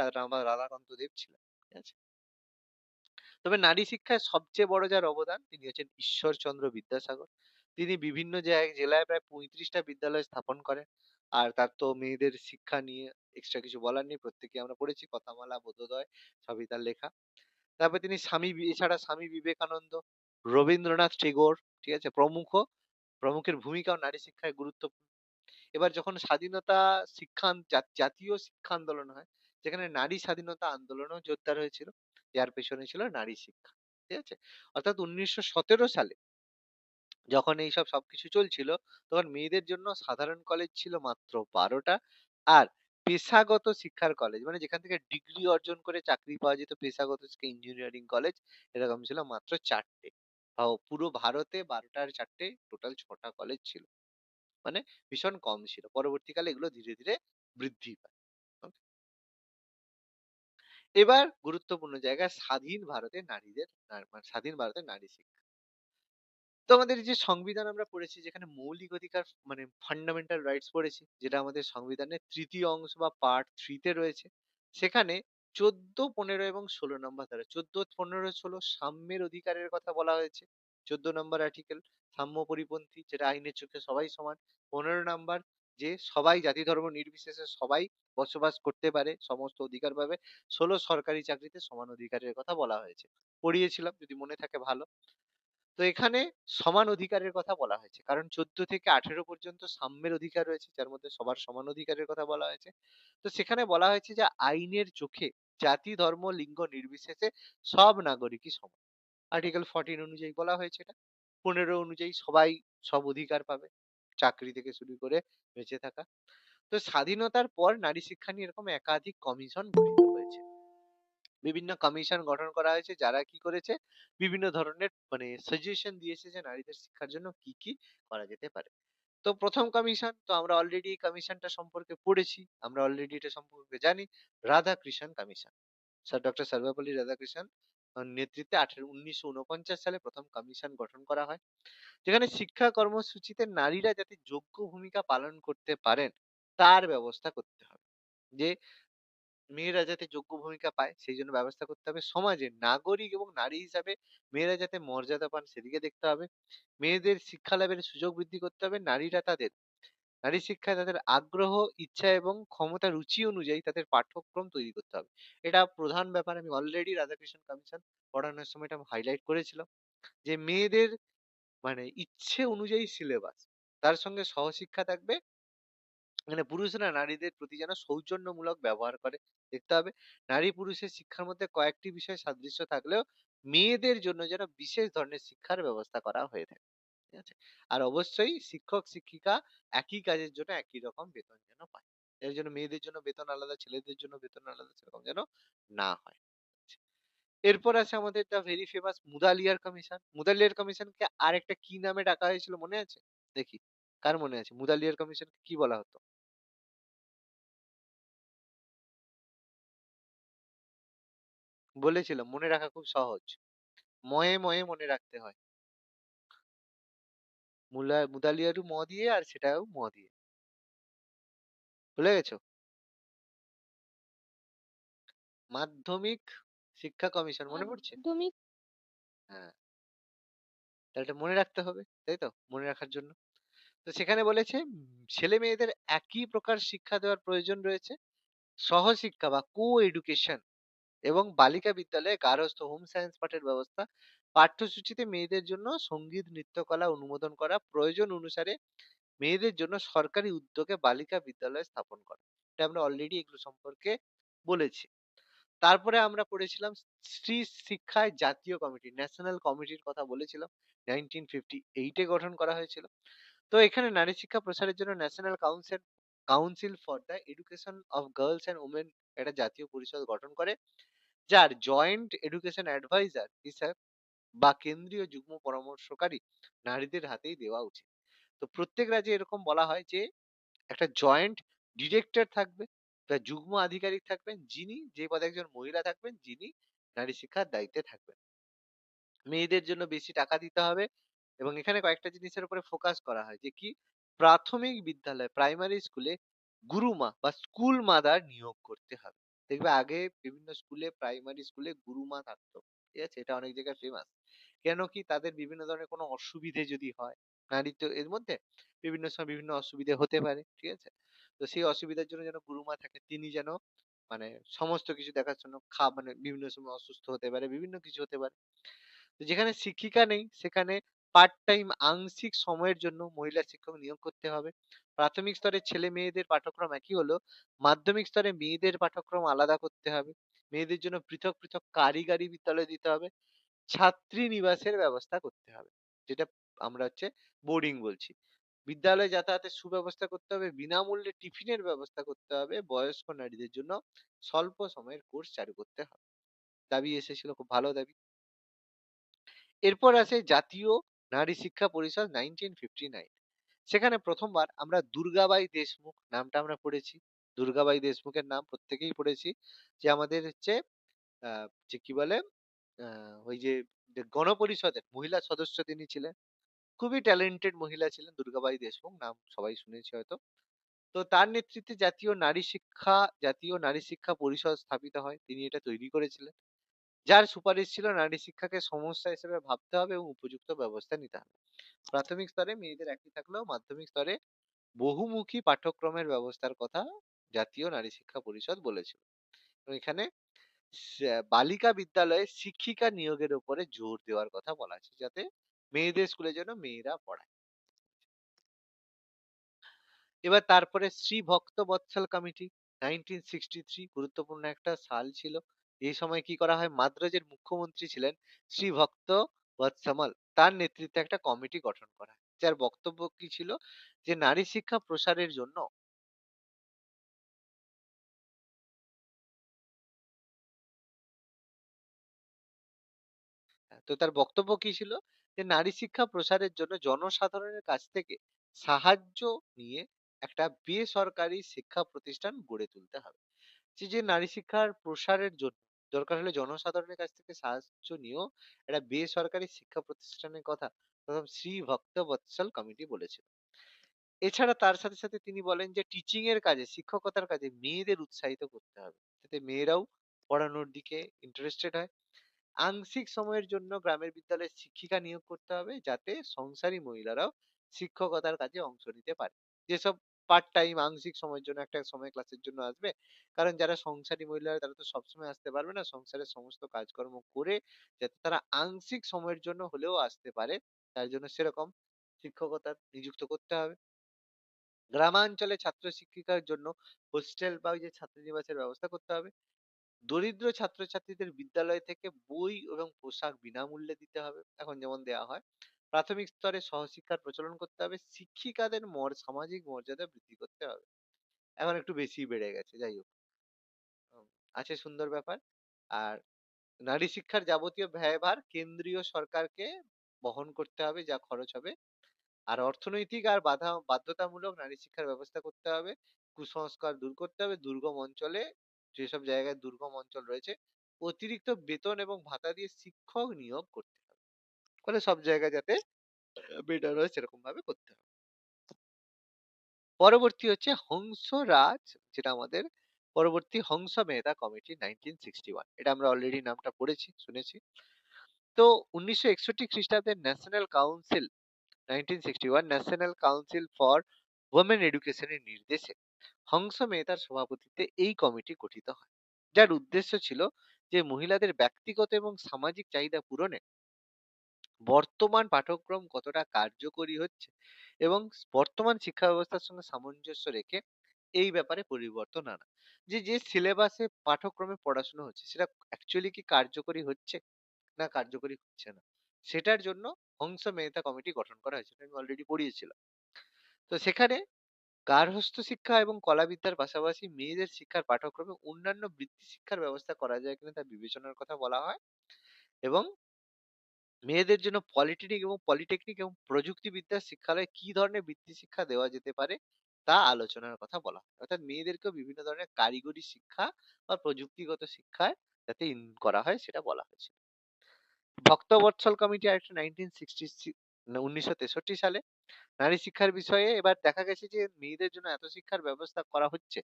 রাধাকান্ত দেব ছিলেন, ঠিক আছে? তবে নারী শিক্ষায় সবচেয়ে বড় যার অবদান তিনি হচ্ছেন ঈশ্বরচন্দ্র বিদ্যাসাগর। তিনি বিভিন্ন জেলায় প্রায় 35টা বিদ্যালয় স্থাপন করেন। আর তার তো মেয়েদের শিক্ষা নিয়ে এক্সট্রা কিছু বলার নেই, প্রত্যেকে আমরা পড়েছি, কথামালা বোধোদয় সবই তার লেখা। তারপর তিনি এছাড়া স্বামী বিবেকানন্দ, রবীন্দ্রনাথ টেগোর, ঠিক আছে, প্রমুখের ভূমিকাও নারী শিক্ষায় গুরুত্বপূর্ণ। এবার যখন স্বাধীনতা জাতীয় শিক্ষা আন্দোলন হয়, যেখানে নারী স্বাধীনতা আন্দোলনও জোরদার হয়েছিল, যার পেছনে ছিল নারী শিক্ষা, ঠিক আছে? অর্থাৎ 1917 সালে যখন এইসব সবকিছু চলছিল, তখন মেয়েদের জন্য সাধারণ কলেজ ছিল মাত্র 12টা, আর পেশাগত শিক্ষার কলেজ মানে যেখান থেকে ডিগ্রি অর্জন করে চাকরি পাওয়া যেত, পেশাগত ইঞ্জিনিয়ারিং কলেজ এরকম ছিল মাত্র 4টে। পুরো ভারতে 12টা আর 4টে টোটাল 6টা কলেজ ছিল। মানে ভীষণ কম ছিল। পরবর্তীকালে এগুলো ধীরে ধীরে বৃদ্ধি পায়। ওকে? এবার গুরুত্বপূর্ণ জায়গা স্বাধীন ভারতে নারীদের মানে স্বাধীন ভারতের নারী শিক্ষা। তো আমাদের এই যে সংবিধান আমরা পড়েছি, যেখানে মৌলিক অধিকার মানে ফান্ডামেন্টাল রাইটস পড়েছি, যেটা আমাদের সংবিধানের ৩য় অংশ বা পার্ট 3 তে রয়েছে। সেখানে ১৪, ১৫ এবং ১৬ নম্বর ধারা, ১৪, ১৫, ১৬ সাম্যের অধিকারের কথা বলা হয়েছে। ১৪ নম্বর আর্টিকেল সাম্য পরিপন্থী, যেটা আইনের চোখে সবাই সমান। ১৫ নাম্বার যে সবাই জাতি ধর্ম নির্বিশেষে সবাই বসবাস করতে পারে, সমস্ত অধিকার পাবে। ১৬ সরকারি চাকরিতে সমান অধিকারের কথা বলা হয়েছে। পড়িয়েছিলাম, যদি মনে থাকে ভালো। তো এখানে সমান অধিকারের কথা বলা হয়েছে। কারণ ১৪ থেকে 18 পর্যন্ত সাম্যের অধিকার রয়েছে, যার মধ্যে সবার সমান অধিকারের কথা বলা হয়েছে। তো সেখানে বলা হয়েছে যে আইনের চোখে জাতি, ধর্ম, লিঙ্গ নির্বিশেষে সব নাগরিকই সমান। আর্টিকেল 14 অনুযায়ী বলা হয়েছে এটা। 15 অনুযায়ী সবাই সব অধিকার পাবে। চাকরি থেকে শুরু করে বেঁচে থাকা। তো স্বাধীনতার পর নারী শিক্ষা নিয়ে এরকম একাধিক কমিশন গঠিত হয়েছে। বিভিন্ন কমিশন গঠন করা হয়েছে যারা কি করেছে, বিভিন্ন ধরনের মানে সাজেশন দিয়েছে যে নারীদের শিক্ষার জন্য কি কি করা যেতে পারে। তো প্রথম কমিশন তো আমরা অলরেডি এই কমিশনটা সম্পর্কে পড়েছি, আমরা অলরেডি এটা সম্পর্কে জানি, Radhakrishna commission. Sir doctor Sarvepalli Radhakrishnan নেতৃত্বে 1949 সালে প্রথম কমিশন গঠন করা হয়, যেখানে শিক্ষা কর্মসূচিতে নারীরা যাতে যোগ্য ভূমিকা পালন করতে পারেন তার ব্যবস্থা করতে হবে। যে মেয়েরা যাতে যোগ্য ভূমিকা পায় সেই জন্য ব্যবস্থা করতে হবে। সমাজে নাগরিক এবং নারী হিসাবে মেয়েরা যাতে মর্যাদা পান সেদিকে দেখতে হবে। মেয়েদের শিক্ষা লাভের সুযোগ বৃদ্ধি করতে হবে। নারী শিক্ষায় তাদের আগ্রহ, ইচ্ছা এবং ক্ষমতা, রুচি অনুযায়ী তাদের পাঠ্যক্রম তৈরি করতে হবে। এটা প্রধান ব্যাপার। আমি অলরেডি রাধাকৃষ্ণ কমিশন পড়ানোর সময় এটা হাইলাইট করেছিলাম যে মেয়েদের মানে ইচ্ছে অনুযায়ী সিলেবাস, তার সঙ্গে সহশিক্ষা থাকবে। মানে পুরুষরা নারীদের প্রতি যেন সৌজন্যমূলক ব্যবহার করে দেখতে হবে। নারী পুরুষের শিক্ষার মধ্যে কয়েকটি বিষয় সাদৃশ্য থাকলেও মেয়েদের জন্য যেন বিশেষ ধরনের শিক্ষার ব্যবস্থা করা হয়ে থাকে, ঠিক আছে? আর অবশ্যই শিক্ষক শিক্ষিকা একই কাজের জন্য একই রকম বেতন যেন পায়। এর জন্য মেয়েদের জন্য বেতন আলাদা, ছেলেদের জন্য বেতন আলাদা, সেরকম যেন না হয়। এরপর আছে আমাদের the very famous Mudaliar commission. Mudaliar কমিশনকে আরেকটা কি নামে ডাকা হয়েছিল মনে আছে? দেখি কার মনে আছে মুদালিয়ার কমিশন কি বলা হতো? বলেছিলাম মনে রাখা খুব সহজ। ময়ে, ময়ে মনে রাখতে হয়। মুদালিয়ারও ম দিয়ে আর সেটাও ম দিয়ে। ভুলে গেছো? মাধ্যমিক শিক্ষা কমিশন মনে পড়ছে? মাধ্যমিক হ্যাঁ, তাহলে এটা মনে রাখতে হবে, তাই তো? মনে রাখার জন্য। তো সেখানে বলেছে ছেলে মেয়েদের একই প্রকার শিক্ষা দেওয়ার প্রয়োজন রয়েছে। সহশিক্ষা বা কো-এডুকেশন এবং বালিকা বিদ্যালয়ে গার্হস্থ্য হোম সায়েন্স পাঠের ব্যবস্থা। পাঠ্যসূচিতে মেয়েদের জন্য সঙ্গীত, নৃত্যকলা অনুমোদন করা। প্রয়োজন অনুসারে মেয়েদের জন্য সরকারি উদ্যোগে বালিকা বিদ্যালয় স্থাপন করা। এটা আমরা অলরেডি এগুলো সম্পর্কে বলেছি। তারপরে আমরা পড়েছিলাম স্ত্রী শিক্ষায় জাতীয় কমিটি, ন্যাশনাল কমিটির কথা বলেছিলাম। 1958 এ গঠন করা হয়েছিল। তো এখানে নারী শিক্ষা প্রসারের জন্য national council for the education of girls and women একটা জাতীয় পরিষদ গঠন করে, যার জয়েন্ট এডুকেশন অ্যাডভাইজার হিসাব বা কেন্দ্রীয় যুগ্ম পরামর্শকারী নারীদের হাতেই দেওয়া উচিত। তো প্রত্যেক রাজ্যে এরকম বলা হয় যে একটা জয়েন্ট ডিরেক্টর থাকবে বা যুগ্ম আধিকারিক থাকবেন, যিনি যে পদে একজন মহিলা থাকবেন, যিনি নারী শিক্ষার দায়িত্বে থাকবেন। মেয়েদের জন্য বেশি টাকা দিতে হবে এবং এখানে কয়েকটা জিনিসের উপরে ফোকাস করা হয় যে কি, প্রাথমিক বিদ্যালয় প্রাইমারি স্কুলে গুরুমা বা স্কুল মাদার নিয়োগ করতে হবে। দেখবে আগে বিভিন্ন স্কুলে প্রাইমারি স্কুলে গুরুমা থাকতো, ঠিক আছে, এটা অনেক জায়গায় ফেমাস। কেন কি, তাদের বিভিন্ন ধরনের কোনো অসুবিধে যদি হয়, নারী তো এর মধ্যে বিভিন্ন সময় বিভিন্ন অসুবিধে হতে পারে, ঠিক আছে, তো সেই অসুবিধার জন্য যেন গুরুমা থাকে, তিনি যেন মানে সমস্ত কিছু দেখার জন্য মানে বিভিন্ন সময় অসুস্থ হতে পারে, বিভিন্ন কিছু হতে পারে। তো যেখানে শিক্ষিকা নেই সেখানে পার্ট টাইম আংশিক সময়ের জন্য মহিলা শিক্ষক নিয়োগ করতে হবে। প্রাথমিক স্তরে ছেলে মেয়েদের পাঠ্যক্রম একই হলো, মাধ্যমিক স্তরে মেয়েদের পাঠ্যক্রম আলাদা করতে হবে। মেয়েদের জন্য পৃথক পৃথক কারিগরি বিদ্যালয় দিতে হবে। ছাত্রী নিবাসের ব্যবস্থা করতে হবে, যেটা আমরা হচ্ছে বোর্ডিং বলছি। বিদ্যালয়ে যাতায়াতের সুব্যবস্থা করতে হবে, বিনামূল্যে টিফিনের ব্যবস্থা করতে হবে, বয়স্ক নারীদের জন্য স্বল্প সময়ের কোর্স চালু করতে হবে। দাবি এসেছিল, খুব ভালো দাবি। এরপর আসে জাতীয় নারী শিক্ষা পরিষদ 1959। সেখানে প্রথমবার আমরা দুর্গাবাই দেশমুখ নামটা আমরা পড়েছি। দুর্গাবাই দেশমুখের নাম প্রত্যেকেই পড়েছি, যে আমাদের হচ্ছে যে কি বলে, ওই যে যে গণপরিষদের মহিলা সদস্য তিনি ছিলেন। খুবই ট্যালেন্টেড মহিলা ছিলেন দুর্গাবাই দেশমুখ, নাম সবাই শুনেছি হয়তো। তো তার নেতৃত্বে জাতীয় নারী শিক্ষা পরিষদ স্থাপিত হয়, তিনি এটা তৈরি করেছিলেন, যার সুপারিশ ছিল নারী শিক্ষাকে সমস্যা হিসেবে ভাবতে হবে এবং উপযুক্ত ব্যবস্থা নিতে হবে। প্রাথমিক স্তরে মেয়েদের একই থাকলেও মাধ্যমিক স্তরে বহুমুখী পাঠ্যক্রমের ব্যবস্থার কথা জাতীয় নারী শিক্ষা পরিষদ বলেছিল। এবং এখানে বালিকা বিদ্যালয়ে শিক্ষিকা নিয়োগের উপরে জোর দেওয়ার কথা বলা আছে, যাতে মেয়েদের স্কুলে যেন মেয়েরা পড়ায়। এবার তারপরে শ্রী ভক্ত বৎসল কমিটি 1963, গুরুত্বপূর্ণ একটা সাল ছিল। এই সময় কি করা হয়, মাদ্রাজের মুখ্যমন্ত্রী ছিলেন শ্রী ভক্ত বৎসমল, তার নেতৃত্বে একটা কমিটি গঠন করা হয়, যার বক্তব্য কি ছিল, যে নারী শিক্ষা প্রসারের জন্য তো তার বক্তব্য কি ছিল, যে নারী শিক্ষা প্রসারের জন্য জনসাধারণের কাছ থেকে সাহায্য নিয়ে একটা বেসরকারি শিক্ষা প্রতিষ্ঠান গড়ে তুলতে হবে। যে নারী শিক্ষার প্রসারের জন্য দরকার হলে জনসাধারণের কাছ থেকে সাহায্য নিয়েও একটা বেসরকারি শিক্ষা প্রতিষ্ঠানের কথা প্রথম শ্রী ভক্ত বৎসল কমিটি বলেছিল। এছাড়া তার সাথে সাথে তিনি বলেন যে টিচিং এর কাজে, শিক্ষকতার কাজে মেয়েদের উৎসাহিত করতে হবে, যাতে মেয়েরাও পড়ানোর দিকে ইন্টারেস্টেড হয়। আংশিক সময়ের জন্য গ্রামের বিদ্যালয়ে শিক্ষিকা নিয়োগ করতে হবে, যাতে সংসারী মহিলারাও শিক্ষকতার কাজে অংশ নিতে পারে। যেসব পার্ট টাইম আংশিক সময়ের জন্য একটা সময় ক্লাসের জন্য আসবে, কারণ যারা সংসারী মহিলারা তারা তো সবসময় আসতে পারবে না, সংসারের সমস্ত কাজকর্ম করে যাতে তারা আংশিক সময়ের জন্য হলেও আসতে পারে, তার জন্য সেরকম শিক্ষকতা নিযুক্ত করতে হবে। গ্রামাঞ্চলে ছাত্র শিক্ষিকার জন্য হোস্টেল বা ওই যে ছাত্রীনিবাসের ব্যবস্থা করতে হবে। দরিদ্র ছাত্রছাত্রীদের বিদ্যালয় থেকে বই এবং পোশাক বিনামূল্যে দিতে হবে, এখন যেমন দেওয়া হয়। প্রাথমিক স্তরে সহশিক্ষার প্রচলন করতে হবে। শিক্ষিকাদের সামাজিক মর্যাদা বৃদ্ধি করতে হবে। এখন একটু বেশি বেড়ে গেছে, যাই হোক। উম, আছে সুন্দর ব্যাপার। আর নারী শিক্ষার যাবতীয় ব্যয়ভার কেন্দ্রীয় সরকারকে বহন করতে হবে, যা খরচ হবে। আর অর্থনৈতিক আর বাধ্যতামূলক নারী শিক্ষার ব্যবস্থা করতে হবে। কুসংস্কার দূর করতে হবে। দুর্গম অঞ্চলে, যেসব জায়গায় দুর্গম অঞ্চল রয়েছে, অতিরিক্ত বেতন এবং ভাতা দিয়ে শিক্ষক নিয়োগ করতে হবে। ফলে সব জায়গায় যাতে বেটার হয় সেরকম ভাবে করতে হবে। পরবর্তী হচ্ছে হংসরাজ, যেটা আমাদের পরবর্তী হংস মেহতা কমিটি 1961। এটা আমরা অলরেডি নামটা পড়েছি, শুনেছি। তো 1961 খ্রিস্টাব্দের national council 1961 national council for women এডুকেশনের নির্দেশে হংস মেহতার সভাপতিত্বে এই কমিটি গঠিত হয়, যার উদ্দেশ্য ছিল যে মহিলাদের ব্যক্তিগত এবং সামাজিক চাহিদা পূরণে বর্তমান পাঠ্যক্রম কতটা কার্যকরী হচ্ছে এবং বর্তমান শিক্ষা ব্যবস্থার সঙ্গে সামঞ্জস্য রেখে এই ব্যাপারে পরিবর্তন আনা। যে সিলেবাসে পাঠক্রমে পড়াশোনা হচ্ছে সেটা অ্যাকচুয়ালি কি কার্যকরী হচ্ছে না কার্যকরী হচ্ছে না। সেটার জন্য হংস মেহতা কমিটি গঠন করা হয়েছিল। আমি অলরেডি পড়িয়েছিলাম। তো সেখানে গার্হস্থ্য শিক্ষা এবং কলাবিদ্যার পাশাপাশি মেয়েদের শিক্ষার পাঠ্যক্রমে অন্যান্য বৃত্তি শিক্ষার ব্যবস্থা করা যায় কিনা তা বিবেচনার কথা বলা হয় এবং মেয়েদের জন্য পলিটেকনিক এবং প্রযুক্তিবিদ্যার শিক্ষালয়ে কি ধরনের বৃত্তি শিক্ষা দেওয়া যেতে পারে তা আলোচনার কথা বলা হয়। অর্থাৎ মেয়েদেরকেও বিভিন্ন ধরনের কারিগরি শিক্ষা বা প্রযুক্তিগত শিক্ষায় যাতে করা হয় সেটা বলা হয়েছে। ভক্তবৎসল কমিটি আরেকটা 1963 সালে নারী শিক্ষার বিষয়ে এবার দেখা গেছে যে মেয়েদের জন্য এত শিক্ষার ব্যবস্থা করা হচ্ছে,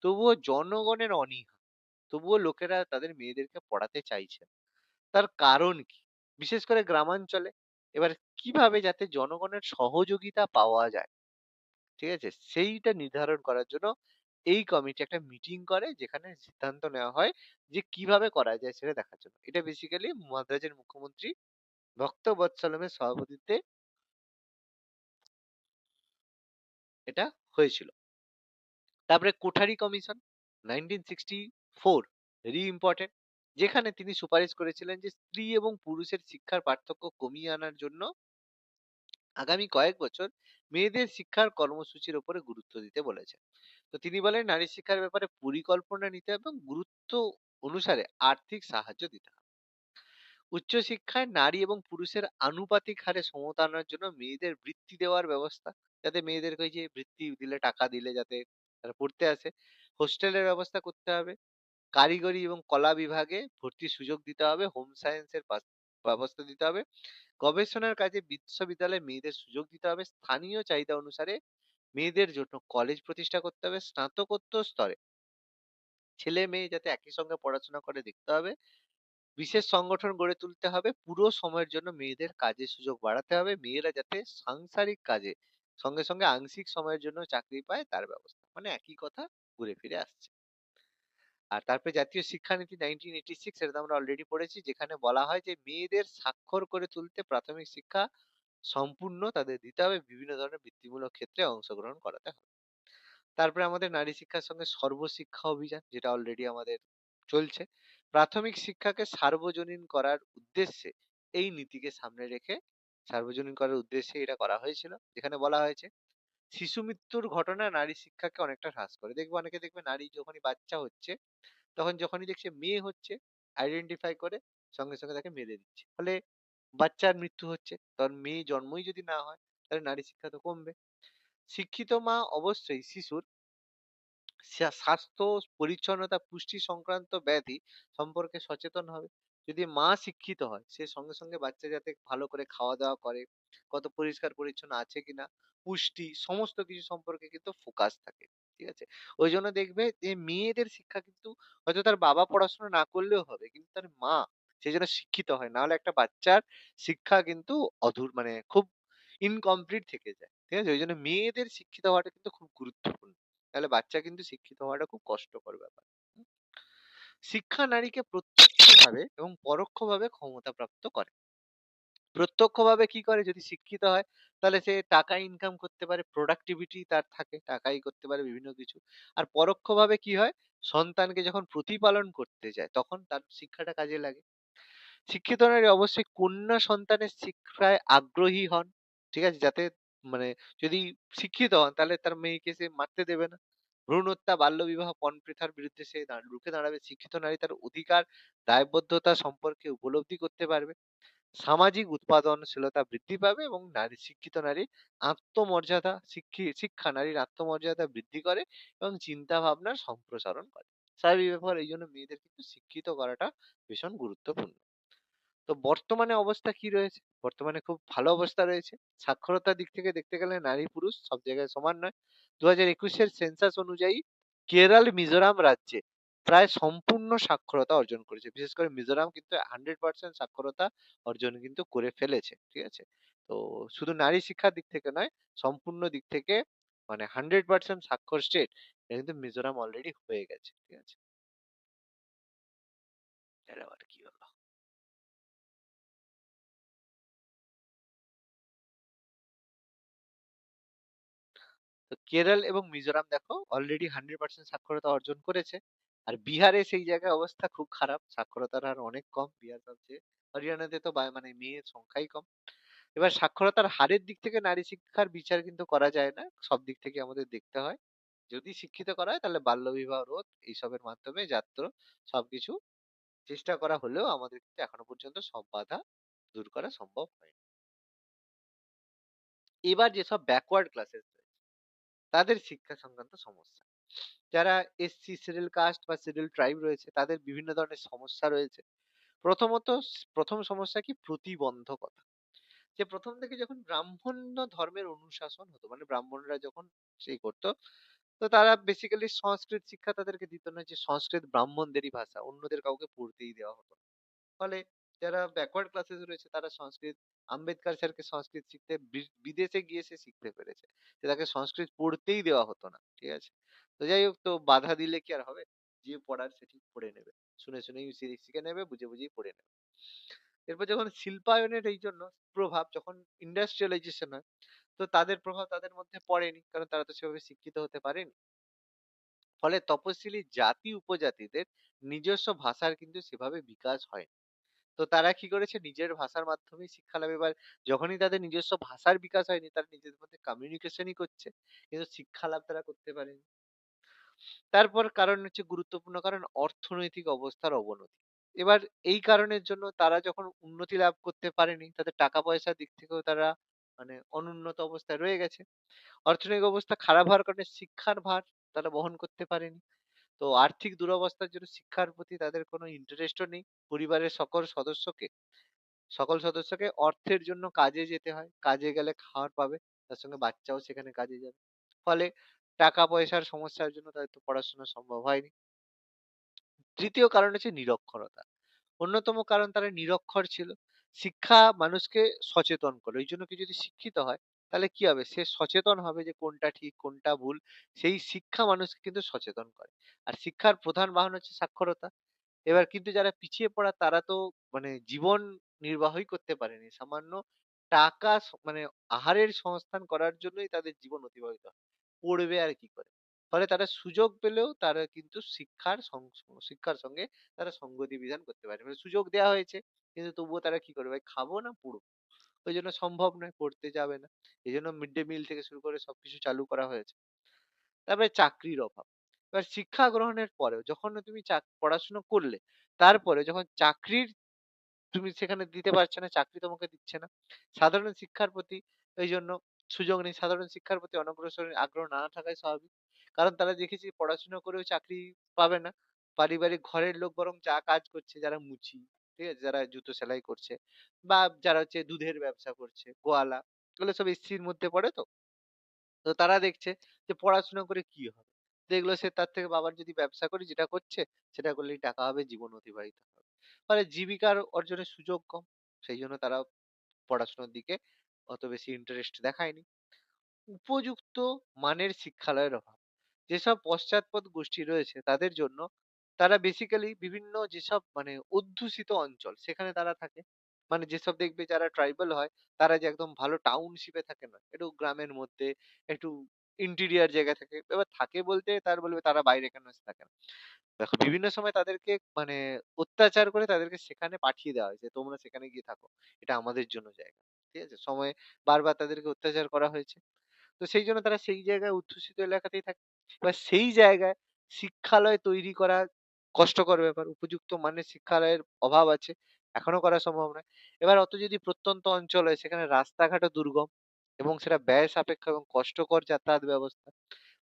তবুও জনগণের অনীহা, তবুও লোকেরা তাদের মেয়েদেরকে পড়াতে চাইছে না। তার কারণ কি? বিশেষ করে গ্রামাঞ্চলে এবার কিভাবে যাতে জনগণের সহযোগিতা পাওয়া যায়, ঠিক আছে? সেইটা নির্ধারণ করার জন্য এই কমিটি একটা মিটিং করে যেখানে সিদ্ধান্ত নেওয়া হয় যে কিভাবে করা যায় সেটা দেখার জন্য। এটা বেসিক্যালি মাদ্রাজের মুখ্যমন্ত্রী ভক্ত বৎসলমের সভাপতিত্বে এটা হয়েছিল। তারপরে কোঠারি কমিশন 1964 ভেরি ইম্পর্টেন্ট, যেখানে তিনি সুপারিশ করেছিলেন যে স্ত্রী এবং পুরুষের শিক্ষার পার্থক্য কমিয়ে আনার জন্য আগামী কয়েক বছর মেয়েদের শিক্ষার কর্মসূচির উপরে গুরুত্ব দিতে বলেছেন। তো তিনি বলেন নারী শিক্ষার ব্যাপারে পরিকল্পনা নিতে হবে এবং গুরুত্ব অনুসারে আর্থিক সাহায্য দিতে হবে। উচ্চশিক্ষায় নারী এবং পুরুষের আনুপাতিক হারে সমতা আনার জন্য মেয়েদের বৃত্তি দেওয়ার ব্যবস্থা, যাতে মেয়েদেরকে ওই যে বৃত্তি দিলে টাকা দিলে যাতে তারা পড়তে আসে, হোস্টেলের ব্যবস্থা করতে হবে, কারিগরি এবং কলা বিভাগে ভর্তির সুযোগ দিতে হবে, হোম সায়েন্সের ব্যবস্থা দিতে হবে, গবেষণার কাজে বিশ্ববিদ্যালয়ে মেয়েদের সুযোগ দিতে হবে, স্থানীয় চাহিদা অনুসারে মেয়েদের জন্য কলেজ প্রতিষ্ঠা করতে হবে, স্নাতকোত্তর স্তরে ছেলে মেয়ে যাতে একই সঙ্গে পড়াশোনা করে দেখতে হবে, বিশেষ সংগঠন গড়ে তুলতে হবে, পুরো সময়ের জন্য মেয়েদের কাজের সুযোগ বাড়াতে হবে, মেয়েরা যাতে সাংসারিক কাজে সঙ্গে সঙ্গে আংশিক সময়ের জন্য চাকরি পায় তার ব্যবস্থা, মানে একই কথা ঘুরে ফিরে আসছে। আর তারপরে জাতীয় শিক্ষানীতি 1986 এটা তো আমরা অলরেডি পড়েছি, যেখানে বলা হয় যে মেয়েদের স্বাক্ষর করে তুলতে প্রাথমিক শিক্ষা সম্পূর্ণ তাদের দিতে হবে, বিভিন্ন ধরনের বৃত্তিমূলক ক্ষেত্রে অংশগ্রহণ করাতে হবে। তারপরে আমাদের নারী শিক্ষার সঙ্গে সর্বশিক্ষা অভিযান যেটা অলরেডি আমাদের চলছে। প্রাথমিক শিক্ষাকে সার্বজনীন করার উদ্দেশ্যে এই নীতিকে সামনে রেখে সার্বজনীন করার উদ্দেশ্যে এটা করা হয়েছিল। যেখানে বলা হয়েছে শিশু মৃত্যুর ঘটনা নারী শিক্ষাকে অনেকটা হ্রাস করে। অনেকে দেখবে নারী যখনই বাচ্চা হচ্ছে, তখন যখনই দেখছে মেয়ে হচ্ছে, আইডেন্টিফাই করে সঙ্গে সঙ্গে তাকে মেরে দিচ্ছে। ফলে বাচ্চার মৃত্যু হচ্ছে। কারণ মেয়ে জন্মই যদি না হয় তাহলে নারী শিক্ষা তো কমবে। শিক্ষিত মা অবশ্যই শিশুর স্বাস্থ্য, পরিচ্ছন্নতা, পুষ্টি সংক্রান্ত ব্যাধি সম্পর্কে সচেতন হবে। যদি মা শিক্ষিত হয়, সে সঙ্গে সঙ্গে বাচ্চা যাতে ভালো করে খাওয়া-দাওয়া করে, কত পরিষ্কার পরিচ্ছন্ন আছে কিনা, পুষ্টি সমস্ত কিছু সম্পর্কে কিন্তু ফোকাস থাকে। ঠিক আছে? ওইজন্য দেখবে যে মেয়েদের শিক্ষা কিন্তু হয়তো তার বাবা পড়াশোনা না করলেও হবে। কিন্তু তার মা সে যেন শিক্ষিত হয়। নাহলে একটা বাচ্চার শিক্ষা কিন্তু মানে খুব ইনকমপ্লিট থেকে যায়। ঠিক আছে? ওইজন্য মেয়েদের শিক্ষিত হওয়াটা কিন্তু খুব গুরুত্বপূর্ণ। তাহলে বাচ্চা কিন্তু শিক্ষিত হওয়াটা খুব কষ্টকর ব্যাপার। হুম? শিক্ষা নারীকে প্রত্যক্ষভাবে এবং পরোক্ষভাবে ক্ষমতাপ্রাপ্ত করে। প্রত্যক্ষভাবে কি করে? যদি শিক্ষিত হয় তাহলে সে টাকা ইনকাম করতে পারে, প্রোডাক্টিভিটি তার থাকে, টাকাই করতে পারে বিভিন্ন কিছু। আর পরোক্ষভাবে কি হয়? সন্তানকে যখন প্রতিপালন করতে যায় তখন তার শিক্ষাটা কাজে লাগে। শিক্ষিত নারী অবশ্যই কন্যা সন্তানের শিক্ষায় আগ্রহী হন। ঠিক আছে? যাতে মানে যদি শিক্ষিত হন তাহলে তার মেয়েকে সে মারতে দেবে না। ভ্রূণ হত্যা, বাল্যবিবাহ, পণ প্রথার বিরুদ্ধে সে রুখে দাঁড়াবে। শিক্ষিত নারী তার অধিকার, দায়বদ্ধতা সম্পর্কে উপলব্ধি করতে পারবে। সামাজিক উৎপাদনশীলতা বৃদ্ধি পাবে এবং শিক্ষিত নারীর আত্মমর্যাদা শিক্ষা নারীর আত্মমর্যাদা বৃদ্ধি করে এবং চিন্তা ভাবনার সম্প্রসারণ করে। স্বাভাবিক ব্যাপার, এই জন্য মেয়েদের কিন্তু শিক্ষিত করাটা ভীষণ গুরুত্বপূর্ণ। তো বর্তমানে অবস্থা কি রয়েছে? বর্তমানে খুব ভালো অবস্থা রয়েছে। সাক্ষরতার দিক থেকে দেখতে গেলে নারী পুরুষ সব জায়গায় সমান নয়। ২০২১ এর সেন্সাস অনুযায়ী কেরল, মিজোরাম রাজ্যে প্রায় সম্পূর্ণ সাক্ষরতা অর্জন করেছে। বিশেষ করে মিজোরাম কিন্তু 100% সাক্ষরতা অর্জন কিন্তু করে ফেলেছে। ঠিক আছে? তো শুধু নারী শিক্ষার দিক থেকে নয়, সম্পূর্ণ দিক থেকে মানে 100% সাক্ষর স্টেট এটা কিন্তু মিজোরাম অলরেডি হয়ে গেছে। ঠিক আছে? এটা আবার কি হলো? তো কেরল এবং মিজোরাম দেখো অলরেডি 100% সাক্ষরতা অর্জন করেছে। আর বিহারে সেই জায়গায় অবস্থা খুব খারাপ। সাক্ষরতার হার অনেক কম বিহার সবচেয়ে। হরিয়ানাতে তো মানে মেয়ের সংখ্যাই কম। এবার সাক্ষরতার হারের দিক থেকে নারী শিক্ষার বিচার কিন্তু করা যায় না। সব দিক থেকে আমাদের দেখতে হয়। যদি শিক্ষিত করা হয় তাহলে বাল্যবিবাহ রোধ এইসবের মাধ্যমে সবকিছু চেষ্টা করা হলেও আমাদের কিন্তু এখনো পর্যন্ত সব বাধা দূর করা সম্ভব হয়নি। এবার যেসব ব্যাকওয়ার্ড ক্লাসেস তাদের শিক্ষা সংক্রান্ত সমস্যা। যারা এসসি শিডিউল কাস্ট বা শিডিউল ট্রাইব রয়েছে তাদের বিভিন্ন ধরনের সমস্যা রয়েছে। প্রথমত প্রথম সমস্যা কি প্রতিবন্ধকতা। যে প্রথম থেকে যখন ব্রাহ্মণ্য ধর্মের অনুশাসন হতো মানে ব্রাহ্মণরা যখন সেই করতো তো তারা বেসিক্যালি সংস্কৃত শিক্ষা তাদেরকে দিত না যে সংস্কৃত ব্রাহ্মণদেরই ভাষা অন্যদের কাউকে পড়তেই দেওয়া হতো না। ফলে যারা ব্যাকওয়ার্ড ক্লাসেস রয়েছে তারা সংস্কৃত আম্বেদকর স্যারকে সংস্কৃত শিখতে বিদেশে গিয়ে সে শিখতে পেরেছে যে তাকে সংস্কৃত পড়তেই দেওয়া হতো না ঠিক আছে। তো যাই হোক তো বাধা দিলে কি আর হবে, যে পড়ার সে ঠিক পড়ে নেবে, শুনে শুনেই সে শিখে নেবে, বুঝে বুঝেই পড়ে নেবে। এরপর যখন শিল্পায়নের এই জন্য প্রভাব যখন ইন্ডাস্ট্রিয়ালাইজেশন হয় তো তাদের প্রভাব তাদের মধ্যে পড়েনি কারণ তারা তো সেভাবে শিক্ষিত হতে পারেনি। ফলে তপশিলি জাতি উপজাতিদের নিজস্ব ভাষার কিন্তু সেভাবে বিকাশ হয়। তো তারা কি করেছে নিজের ভাষার মাধ্যমেই শিক্ষা লাভ। এবার যখনই তাদের নিজস্ব ভাষার বিকাশ হয়নি তারা নিজেদের মধ্যে কমিউনিকেশনই করছে কিন্তু শিক্ষা লাভ তারা করতে পারেনি। তারপর কারণ হচ্ছে গুরুত্বপূর্ণ কারণ অর্থনৈতিক অবস্থার অবনতি। এবার এই কারণের জন্য তারা যখন উন্নতি লাভ করতে পারেনি তাদের টাকা পয়সার দিক থেকেও তারা মানে অনুন্নত অবস্থায় রয়ে গেছে। অর্থনৈতিক অবস্থা খারাপ হওয়ার কারণে শিক্ষার ভার তারা বহন করতে পারেনি। তো আর্থিক দুরবস্থার জন্য শিক্ষার প্রতি তাদের কোনো ইন্টারেস্টও নেই। পরিবারের সকল সদস্যকে অর্থের জন্য কাজে যেতে হয়। কাজে গেলে খাবার পাবে। তার সঙ্গে বাচ্চাও সেখানে কাজে যাবে। ফলে টাকা পয়সার সমস্যার জন্য তাদের তো পড়াশোনা সম্ভব হয়নি। তৃতীয় কারণ হচ্ছে নিরক্ষরতা। অন্যতম কারণ তারা নিরক্ষর ছিল। শিক্ষা মানুষকে সচেতন করে। এইজন্য কেউ যদি শিক্ষিত হয় তাহলে কি হবে? সে সচেতন হবে যে কোনটা ঠিক কোনটা ভুল। সেই শিক্ষা মানুষকে কিন্তু সচেতন করে। আর শিক্ষার প্রধান বাহন হচ্ছে সাক্ষরতা। এবার কিন্তু যারা পিছিয়ে পড়া তারা তো মানে জীবন নির্বাহই করতে পারেনি। সামান্য টাকা মানে আহারের সংস্থান করার জন্যই তাদের জীবন অতিবাহিত হয়। পড়বে আর কি করে? ফলে তারা সুযোগ পেলেও তারা কিন্তু শিক্ষার সঙ্গে তারা সঙ্গতি বিধান করতে পারে। মানে সুযোগ দেয়া হয়েছে কিন্তু তবুও তারা কি করবে? ভাই খাবো না পড়বো। ওইজন্য সম্ভব নয়, পড়তে যাবে না। এজন্য মিড ডে মিল থেকে শুরু করে সবকিছু চালু করা হয়েছে। তারপরে চাকরির অভাব। এবার শিক্ষা গ্রহণের পরেও যখন না তুমি পড়াশোনা করলে, তারপরে যখন চাকরির তুমি সেখানে দিতে পারছে না, চাকরি তোমাকে দিচ্ছে না। সাধারণ শিক্ষার প্রতি এইজন্য সুযোগ নেই। সাধারণ শিক্ষার প্রতি অনগ্রসরের আগ্রহ না থাকাই স্বাভাবিক। কারণ তারা দেখেছে পড়াশোনা করেও চাকরি পাবে না। পারিবারিক ঘরের লোক বরং যা কাজ করছে যারা মুচি, ঠিক আছে? যারা জুতো সেলাই করছে বা যারা হচ্ছে দুধের ব্যবসা করছে, গোয়ালা, এগুলো সব এসসির মধ্যে পড়ে তো। তো তারা দেখছে যে পড়াশোনা করে কি হবে? দেখলো সে তার থেকে বাবার যদি ব্যবসা করে যেটা করছে সেটা করলেই টাকা হবে, জীবন অতিবাহিত হবে। ফলে জীবিকার অর্জনের সুযোগ কম। সেইজন্য তারা পড়াশোনার দিকে অত বেশি ইন্টারেস্ট দেখায়নি। উপযুক্ত মানের শিক্ষালয়ের অভাব। যেসব পশ্চাৎপদ গোষ্ঠী রয়েছে তাদের জন্য তারা বেসিক্যালি বিভিন্ন যেসব মানে অধ্যুষিত অঞ্চল সেখানে তারা থাকে। মানে যেসব দেখবে যারা ট্রাইবাল হয় তারা যে একদম ভালো টাউনশিপে থাকে না। একটু গ্রামের মধ্যে একটু ইন্টেরিয়র জায়গায় থাকে। এবার থাকে বলতে তার বলবে তারা বাইরে কেন এসে থাকে না। দেখো বিভিন্ন সময় তাদেরকে মানে অত্যাচার করে তাদেরকে সেখানে পাঠিয়ে দেওয়া হয় যে তোমরা সেখানে গিয়ে থাকো। এটা আমাদের জন্য জায়গা। ঠিক আছে? সময়ে বারবার তাদেরকে অত্যাচার করা হয়েছে। তো সেইজন্য তারা সেই জায়গায় অধ্যুষিত এলাকাতেই থাকে। এবার সেই জায়গায় শিক্ষালয় তৈরি করা কষ্টকর ব্যাপার। উপযুক্ত মানের শিক্ষালয়ের অভাব আছে। এখনো করা সম্ভব নয়। এবার অত যদি প্রত্যন্ত অঞ্চল হয় সেখানে রাস্তাঘাটও দুর্গম এবং সেটা ব্যয় সাপেক্ষ এবং কষ্টকর যাতায়াত ব্যবস্থা।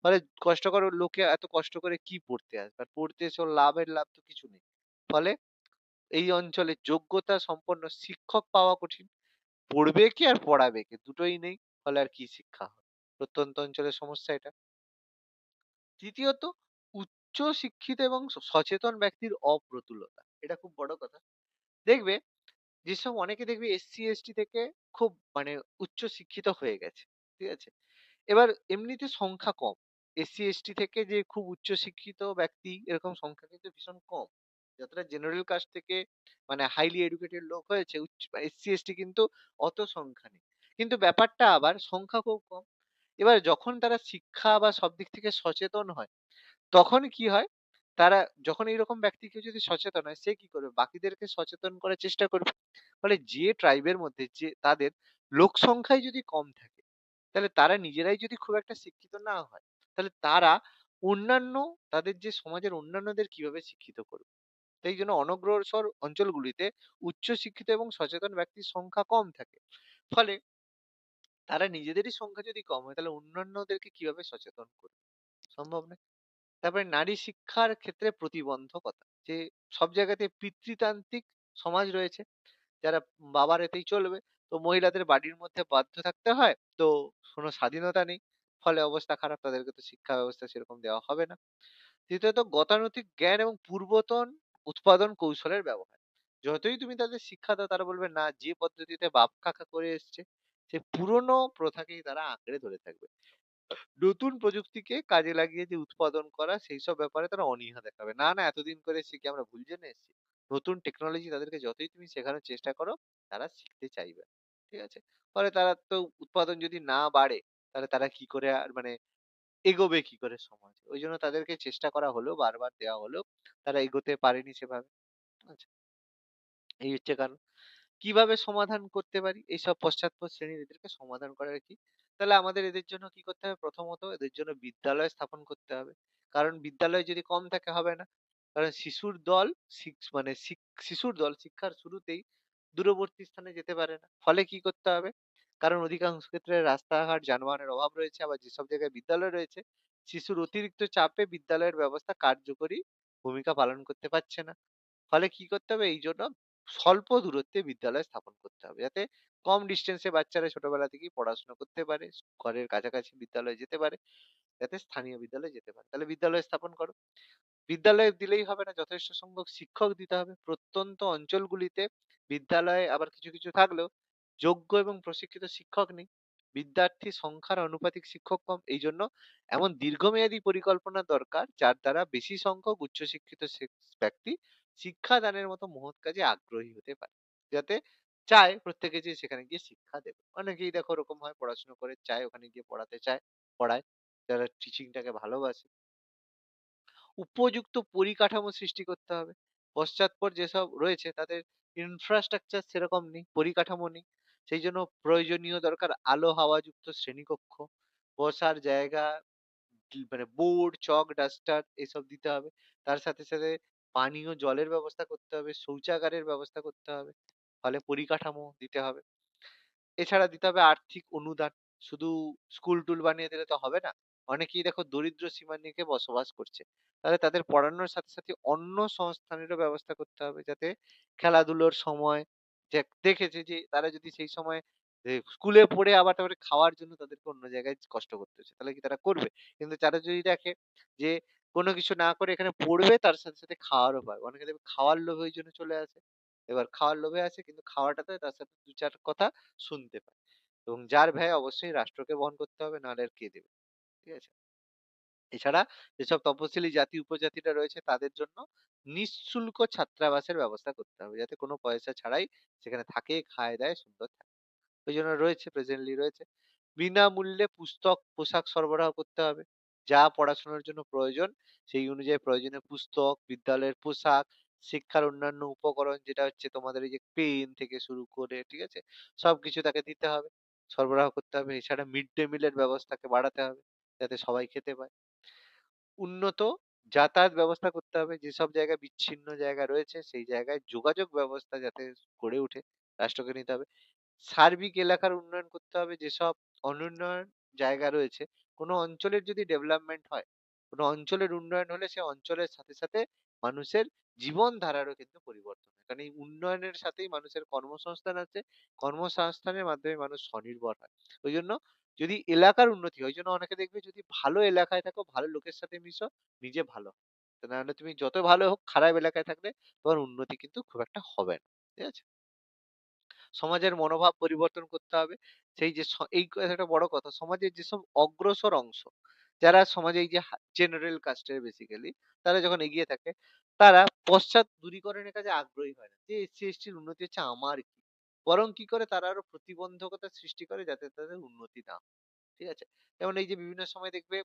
ফলে কষ্টকর লোকে এত কষ্ট করে কি পড়তে আসবে? আর পড়তে এসে ওর লাভ তো কিছু নেই। ফলে এই অঞ্চলে যোগ্যতা সম্পন্ন শিক্ষক পাওয়া কঠিন। পড়বে কে আর পড়াবে কে? দুটোই নেই। ফলে আর কি শিক্ষা হবে? প্রত্যন্ত অঞ্চলের সমস্যা এটা। তৃতীয়ত উচ্চ শিক্ষিত এবং সচেতন ব্যক্তির অপ্রতুলতা। এটা খুব বড় কথা। দেখবে যেসব অনেকে দেখবে এসসি/এসটি থেকে খুব মানে উচ্চ শিক্ষিত হয়ে গেছে। ঠিক আছে? এবার এমনিতে সংখ্যা কম। এসসি/এসটি থেকে যে খুব উচ্চ শিক্ষিত ব্যক্তি এরকম সংখ্যা কিন্তু ভীষণ কম। যতটা জেনারেল কাস্ট থেকে মানে হাইলি এডুকেটেড লোক হয়েছে এসসি/এসটি কিন্তু অত সংখ্যা নেই। কিন্তু ব্যাপারটা আবার সংখ্যা খুব কম। এবার যখন তারা শিক্ষা বা সব দিক থেকে সচেতন হয়, তখন কি হয়? তারা যখন এইরকম ব্যক্তি কেউ যদি সচেতন হয়, সে কি করবে? বাকিদেরকে সচেতন করার চেষ্টা করবে। ফলে যে ট্রাইবের মধ্যে যে তাদের লোক সংখ্যাই যদি কম থাকে, তাহলে তারা নিজেরাই যদি খুব একটা শিক্ষিত না হয়, তাহলে তারা অন্যান্য তাদের যে সমাজের অন্যান্যদের কিভাবে শিক্ষিত করবে? তো এইজন্য অনগ্রসর অঞ্চলগুলিতে উচ্চ শিক্ষিত এবং সচেতন ব্যক্তির সংখ্যা কম থাকে। ফলে তারা নিজেদেরই সংখ্যা যদি কম হয়, তাহলে অন্যান্যদেরকে কিভাবে সচেতন করবে? সম্ভব নয়। তারপরে নারী শিক্ষার ক্ষেত্রে প্রতিবন্ধকতা। যে সব জায়গাতে পিতৃতান্ত্রিক সমাজ রয়েছে। যারা বাবার এতেই চলবে। তো মহিলাদের বাড়ির মধ্যে বাধ্য থাকতে হয়। তো কোন স্বাধীনতা নেই। ফলে অবস্থা খারাপ। তাদেরকে তো শিক্ষা ব্যবস্থা সেরকম দেওয়া হবে না। দ্বিতীয়ত গতানুতিক জ্ঞান এবং পূর্বতন উৎপাদন কৌশলের ব্যবহার। যতই তুমি তাদের শিক্ষা দাও তারা বলবে না, যে পদ্ধতিতে বাপ কাকা করে এসছে, সে পুরনো প্রথাকেই তারা আঁকড়ে ধরে থাকবে। নতুন প্রযুক্তিকে কাজে লাগিয়ে যে উৎপাদন করা সেইসব ব্যাপারে তারা অনীহা দেখাবে। না, না, এতদিন করে শিখে আমরা ভুল জেনে এসেছি। নতুন টেকনোলজি তাদেরকে যতই তুমি শেখানোর চেষ্টা করো, তারা শিখতে চাইবে না। ঠিক আছে? ফলে তারা তো উৎপাদন যদি না বাড়ে, তাহলে তারা কি করে আর মানে এগোবে কি করে সমাজে? ওইজন্য তাদেরকে চেষ্টা করা হলেও, বারবার দেওয়া হলেও তারা এগোতে পারেনি সেভাবে। আচ্ছা, এই হচ্ছে কারণ। কিভাবে সমাধান করতে পারি এইসব পশ্চাৎপদ শ্রেণীর এদেরকে সমাধান করার কি? তাহলে আমাদের এদের জন্য কি করতে হবে? প্রথমত এদের জন্য বিদ্যালয় স্থাপন করতে হবে। কারণ বিদ্যালয় যদি কম থাকে হবে না। কারণ শিশুর দল মানে শিশুর দল শিক্ষার শুরুতেই দূরবর্তী স্থানে যেতে পারে না। ফলে কি করতে হবে? কারণ অধিকাংশ ক্ষেত্রে রাস্তাঘাট যানবাহনের অভাব রয়েছে। আবার যেসব জায়গায় বিদ্যালয় রয়েছে, শিশুর অতিরিক্ত চাপে বিদ্যালয়ের ব্যবস্থা কার্যকরী ভূমিকা পালন করতে পারছে না। ফলে কি করতে হবে? এইজন্য স্বল্প দূরত্বে বিদ্যালয় স্থাপন করতে হবে। যাতে কম ডিসট্যান্স এ বাচ্চারা ছোটবেলা থেকেই পড়াশোনা করতে পারে। ঘরের কাছাকাছি বিদ্যালয়ে যেতে পারে। যাতে স্থানীয় বিদ্যালয়ে যেতে পারে। তাহলে বিদ্যালয় স্থাপন করো। বিদ্যালয়ে দিলেই হবে না, যথেষ্ট সংখ্যক শিক্ষক দিতে হবে। প্রত্যন্ত অঞ্চলগুলিতে বিদ্যালয়ে আবার কিছু, কিছু থাকলেও যোগ্য এবং প্রশিক্ষিত শিক্ষক নেই। বিদ্যার্থী সংখ্যার আনুপাতিক শিক্ষক কম। এইজন্য এমন দীর্ঘমেয়াদী পরিকল্পনা দরকার, যার দ্বারা বেশি সংখ্যক উচ্চশিক্ষিত ব্যক্তি শিক্ষাদানের মতো মহৎ কাজে আগ্রহী হতে পারে। যাতে চায় প্রত্যেকে যে সেখানে গিয়ে শিক্ষা দেবে। অনেকেই দেখো ওরকম হয়, পড়াশোনা করে চায় ওখানে গিয়ে পড়াতে চায়, পড়ায়। যারা টিচিংটাকে ভালোবাসে। উপযুক্ত পরিকাঠামো সৃষ্টি করতে হবে। পশ্চাৎপদ যেসব রয়েছে তাদের ইনফ্রাস্ট্রাকচার সেরকম নেই, পরিকাঠামো নেই। সেইজন্য প্রয়োজনীয় দরকার আলো হাওয়াযুক্ত শ্রেণীকক্ষ, বসার জায়গা, মানে বোর্ড, চক, ডাস্টার এসব দিতে হবে। তার সাথে, সাথে পানীয় জলের ব্যবস্থা করতে হবে, শৌচাগারের ব্যবস্থা করতে হবে। ফলে পরিকাঠামো দিতে হবে। এছাড়া দিতে হবে আর্থিক অনুদান। শুধু স্কুল-টুল বানিয়ে দিলে তো হবে না। অনেকেই দেখো দরিদ্র সীমার নিচে বসবাস করছে। তাহলে তাদের পড়ানোর সাথে, সাথে অন্য সংস্থানেরও ব্যবস্থা করতে হবে। যাতে খেলাধুলোর সময় যে দেখেছে যে তারা যদি সেই সময় স্কুলে পড়ে আবার তারপরে খাওয়ার জন্য তাদেরকে অন্য জায়গায় কষ্ট করতে হচ্ছে। তাহলে কি তারা করবে? কিন্তু তারা যদি দেখে যে কোন কিছু না করে এখানে পড়বে, তার সাথে, সাথে খাওয়ারও পাবে। অনেকে দেখবে খাওয়ার লোভে ওইজন্য চলে আসে। এবার খাওয়ার লোভে আসে কিন্তু খাওয়াটাতে তার সাথে ২-৪ কথা শুনতে পায়। এবং যার ব্যয় অবশ্যই রাষ্ট্রকে বহন করতে হবে, নাহলে আর কে দেবে? ঠিক আছে? এছাড়া যেসব তপশিলি জাতি উপজাতিরা রয়েছে তাদের জন্য নিঃশুল্ক ছাত্রাবাসের ব্যবস্থা করতে হবে। যাতে কোনো পয়সা ছাড়াই সেখানে থাকে, খায়, দায়, সুন্দর থাকে। ওইজন্য রয়েছে, প্রেজেন্টলি রয়েছে। বিনামূল্যে পুস্তক, পোশাক সরবরাহ করতে হবে। যা পড়াশোনার জন্য প্রয়োজন, সেই অনুযায়ী প্রয়োজনীয় পুস্তক, বিদ্যালয়ের পোশাক, শিক্ষার অন্যান্য উপকরণ যেটা হচ্ছে তোমাদের এই যে পেন থেকে শুরু করে, ঠিক আছে? সবকিছু তাকে দিতে হবে, সরবরাহ করতে হবে। এছাড়া মিড ডে মিলের ব্যবস্থাকে বাড়াতে হবে, যাতে সবাই খেতে পায়। উন্নত যাতায়াত ব্যবস্থা করতে হবে। যেসব জায়গায় বিচ্ছিন্ন জায়গা রয়েছে, সেই জায়গায় যোগাযোগ ব্যবস্থা যাতে গড়ে ওঠে, রাষ্ট্রকে নিতে হবে। সার্বিক এলাকার উন্নয়ন করতে হবে। যেসব অনুন্নয়ন জায়গা রয়েছে, কোনো অঞ্চলের যদি ডেভেলপমেন্ট হয়, কোনো অঞ্চলের উন্নয়ন হলে সে অঞ্চলের সাথে, সাথে মানুষের জীবনধারারও কিন্তু পরিবর্তন হয়। কারণ এই উন্নয়নের সাথেই মানুষের কর্মসংস্থান আছে। কর্মসংস্থানের মাধ্যমে মানুষ স্বনির্ভর হয়। ওইজন্য যদি এলাকার উন্নতি হয়, ওইজন্য অনেকে দেখবে যদি ভালো এলাকায় থাকো, ভালো লোকের সাথে মিশো, নিজে ভালো হবে। তা নাহলে তুমি যত ভালো হোক, খারাপ এলাকায় থাকলে তোমার উন্নতি কিন্তু খুব একটা হবে না। ঠিক আছে? সমাজের মনোভাব পরিবর্তন করতে হবে। সেই যে এই একটা বড় কথা। সমাজের যেসব অগ্রসর অংশ, যারা সমাজে এই যে জেনারেল কাস্টের বেসিক্যালি তারা যখন এগিয়ে থাকে, তারা পশ্চাৎ দূরীকরণের কাজে আগ্রহী হয় না। যে এসসি/এসটির উন্নতি হচ্ছে আমার কি? বরং কি করে তারা আরো প্রতিবন্ধকতা সৃষ্টি করে যাতে তাদের উন্নতি না হয়। ঠিক আছে? যেমন এই যে বিভিন্ন সময় দেখবে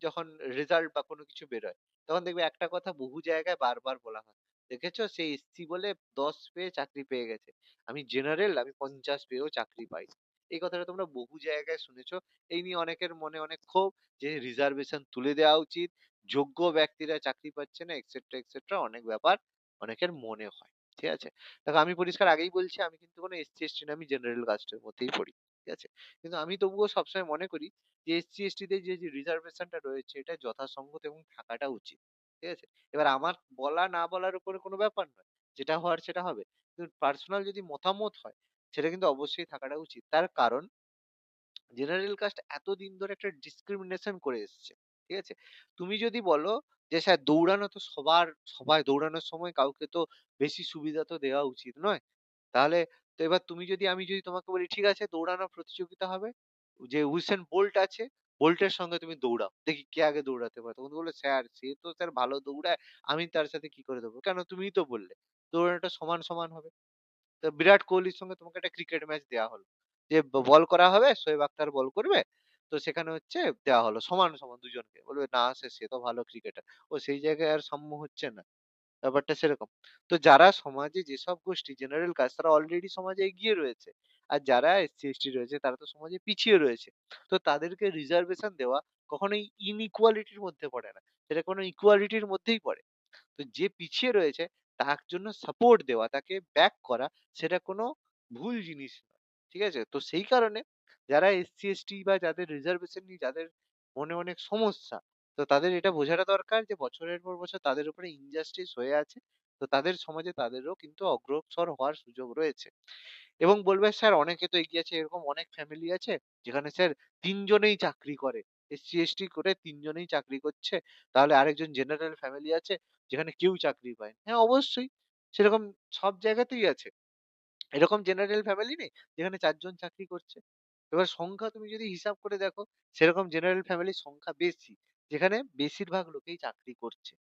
যখন রেজাল্ট বা কোনো কিছু বেরোয়, তখন দেখবে একটা কথা বহু জায়গায় বারবার বলা হয়। দেখেছো সে এসসি বলে ১০ পেয়ে চাকরি পেয়ে গেছে। আমি জেনারেল আমি ৫০ পেয়েও চাকরি পাই। এই কথাটা তোমরা বহু জায়গায় শুনেছো। এই নিয়ে অনেকের মনে অনেক ক্ষোভ যে রিজার্ভেশন তুলে দেওয়া উচিত। যোগ্য ব্যক্তিরা চাকরি পাচ্ছে না এটসেট্রা, এটসেট্রা অনেক ব্যাপার অনেকের মনে হয়। ঠিক আছে? দেখো আমি পরিষ্কার আগেই বলছি আমি কিন্তু কোনো এসসি/এসটি না আমি জেনারেল কাস্টের মধ্যেই পড়ি। ঠিক আছে? কিন্তু আমি তবুও সবসময় মনে করি যে এসসি/এসটি দের যে রিজার্ভেশনটা রয়েছে এটা যথাসঙ্গত এবং থাকাটা উচিত। ঠিক আছে? এবার আমার বলা না বলার উপরে কোনো ব্যাপার নয়। যেটা হওয়ার সেটা হবে। কিন্তু পার্সোনাল যদি মতামত হয় সেটা কিন্তু অবশ্যই থাকাটা উচিত। তার কারণ জেনারেল কাস্ট এতদিন ধরে একটা ডিসক্রিমিনেশন করে এসছে। ঠিক আছে? তুমি যদি বলো যে স্যার দৌড়ানো তো সবাই দৌড়ানোর সময় কাউকে তো বেশি সুবিধা তো দেওয়া উচিত নয়। তাহলে তো এবার আমি যদি তোমাকে বলি ঠিক আছে দৌড়ানোর প্রতিযোগিতা হবে। যে হুসেন বোল্ট আছে, বোল্টের সঙ্গে তুমি দৌড়াও। দেখি কে আগে দৌড়াতে পারে। তখন তুমি বললে, "স্যার সে তো স্যার ভালো দৌড়ায়। আমি তার সাথে কি করে দৌড়াবো?" কেন তুমিই তো বললে। দৌড়ানোটা সমান, সমান হবে। তো বিরাট কোহলির সঙ্গে তোমাকে একটা ক্রিকেট ম্যাচ দেয়া হলো। যে বল করা হবে, শোয়েব আক্তার বল করবে। তো সেখানে হচ্ছে দেওয়া হলো সমান, সমান দুজনকে। বলবে, "না সে তো ভালো ক্রিকেটার।" ও সেই জায়গায় আর সাম্য হচ্ছে না। ব্যাপারটা সেরকম। তো যারা সমাজে যেসব গোষ্ঠী জেনারেল কাস্ট তারা অলরেডি সমাজে এগিয়ে রয়েছে। আর যারা এসসি/এসটি রয়েছে তারা তো সমাজে পিছিয়ে রয়েছে। তো তাদেরকে রিজার্ভেশন দেওয়া কখনোই ইনইকুয়ালিটির মধ্যে পড়ে না। সেটা কোনো ইকুয়ালিটির মধ্যেই পড়ে। তো যে পিছিয়ে রয়েছে তার জন্য সাপোর্ট দেওয়া, তাকে ব্যাক করা সেটা কোনো ভুল জিনিস নয়। ঠিক আছে? তো সেই কারণে যারা এসসি/এসটি বা যাদের রিজার্ভেশন নিয়ে যাদের মনে অনেক সমস্যা, তো তাদের এটা বোঝাটা দরকার যে বছরের পর বছর তাদের উপরে ইনজাস্টিস হয়ে আছে। তো তাদের সমাজে তাদেরও কিন্তু অগ্রসর হওয়ার সুযোগ রয়েছে। এবং বলবে স্যার অনেকে তো এগিয়ে আছে এরকম অনেক ফ্যামিলি আছে যেখানে স্যার ৩ জনেই চাকরি করে। এসসি/এসটি করে ৩ জনেই চাকরি করছে। তাহলে আরেকজন জেনারেল ফ্যামিলি আছে যেখানে কেউ চাকরি পায় না। হ্যাঁ, অবশ্যই সেরকম সব জায়গাতেই আছে। এরকম জেনারেল ফ্যামিলি নেই যেখানে ৪ জন চাকরি করছে। এবার সংখ্যা তুমি যদি হিসাব করে দেখো সেরকম জেনারেল ফ্যামিলির সংখ্যা বেশি। যেখানে বেশিরভাগ লোকেই চাকরি করছে।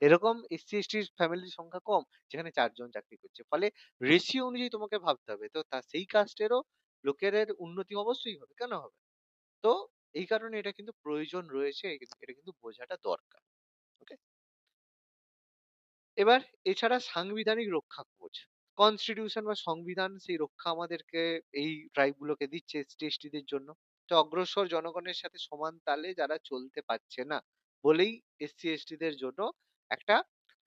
এরকম এসসি/এসটি ফ্যামিলির সংখ্যা কম যেখানে ৪ জন চাকরি করছে। ফলে রেশিও অনুযায়ী তোমাকে ভাবতে হবে। তো সেই কাস্টেরও লোকেদের উন্নতি অবশ্যই হবে। কেন হবে? না? তো এই কারণে এটা কিন্তু প্রয়োজন রয়েছে। এটা কিন্তু বোঝাটা দরকার। ওকে? এবার এছাড়া সাংবিধানিক রক্ষা কবচ। কনস্টিটিউশন বা সংবিধান সেই রক্ষা আমাদেরকে এই ট্রাইব গুলোকে দিচ্ছে এসটি/এসটি দের জন্য। তো অগ্রসর জনগণের সাথে সমান তালে যারা চলতে পারছে না বলেই এসসি/এসটি দের জন্য একটা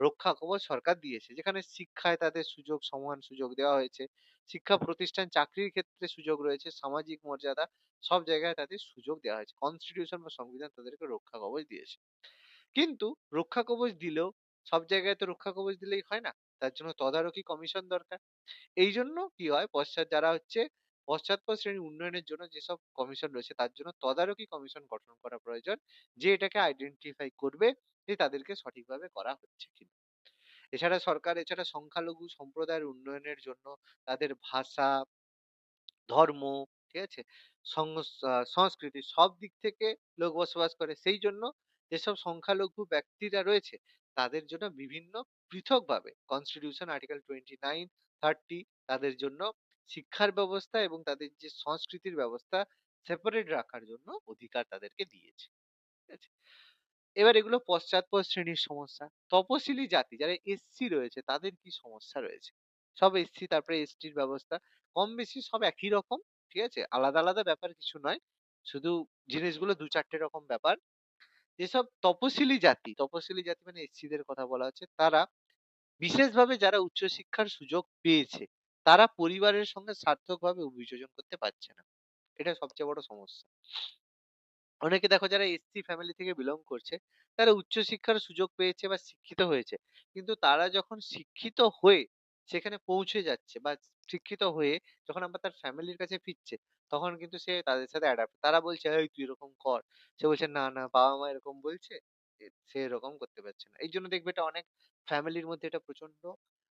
রক্ষা কবচ সরকার দিয়েছে। যেখানে শিক্ষায় তাদের সমান সুযোগ দেওয়া হয়েছে। শিক্ষা প্রতিষ্ঠান চাকরির ক্ষেত্রে সুযোগ রয়েছে। সামাজিক মর্যাদা সব জায়গায় তাদের সুযোগ দেওয়া হয়েছে। কনস্টিটিউশন বা সংবিধান তাদেরকে রক্ষা কবচ দিয়েছে। কিন্তু রক্ষা কবচ দিলেও সব জায়গায় তো রক্ষা কবচ দিলেই হয় না। তার জন্য তদারকি কমিশন দরকার। এইজন্য কি হয় যারা হচ্ছে পশ্চাৎপদ শ্রেণীর উন্নয়নের জন্য যেসব কমিশন রয়েছে তার জন্য তদারকি কমিশন গঠন করা প্রয়োজন। যে এটাকে আইডেন্টিফাই করবে যে তাদেরকে সঠিকভাবে করা হচ্ছে কিনা। এছাড়া সংখ্যালঘু সম্প্রদায়ের উন্নয়নের জন্য তাদের ভাষা ধর্ম, ঠিক আছে? সংস্কৃতি সব দিক থেকে লোক বসবাস করে। সেই জন্য যেসব সংখ্যালঘু ব্যক্তিরা রয়েছে তাদের জন্য বিভিন্ন পৃথকভাবে কনস্টিটিউশন আর্টিকেল 29, 30 তাদের জন্য শিক্ষার ব্যবস্থা এবং তাদের যে সংস্কৃতির ব্যবস্থা সেপারেট রাখার জন্য অধিকার তাদেরকে দিয়েছে। ঠিক আছে? এবার এগুলো পশ্চাৎপদ শ্রেণীর সমস্যা। তপশিলি জাতি যারা এসসি রয়েছে তাদের কি সমস্যা রয়েছে? সব এসসি তারপরে এসটির ব্যবস্থা। কম বেশি সব একই রকম। ঠিক আছে? আলাদা, আলাদা ব্যাপার কিছু নয়। শুধু জিনিসগুলো ২-৪ টে রকম ব্যাপার। যেসব তপশিলি জাতি মানে এসসি দের কথা বলা হচ্ছে। তারা বিশেষভাবে যারা উচ্চশিক্ষার সুযোগ পেয়েছে, তারা পরিবারের সঙ্গে সার্থকভাবে অভিযোজন করতে পারছে না। এটা সবচেয়ে বড় সমস্যা। অনেকে দেখো যারা এসসি ফ্যামিলি থেকে বিলং করছে তারা উচ্চশিক্ষার সুযোগ পেয়েছে বা শিক্ষিত হয়েছে কিন্তু তারা যখন শিক্ষিত হয়ে সেখানে পৌঁছে যাচ্ছে বা শিক্ষিত হয়ে যখন আবার তার ফ্যামিলির কাছে ফিরছে তখন কিন্তু সে তাদের সাথে অ্যাডাপ্ট তারা বলছে এই তুই এরকম কর সে বলছে না না বাবা মা এরকম বলছে সে এরকম করতে পারছে না এই জন্য দেখবে এটা অনেক ফ্যামিলির মধ্যে এটা প্রচন্ড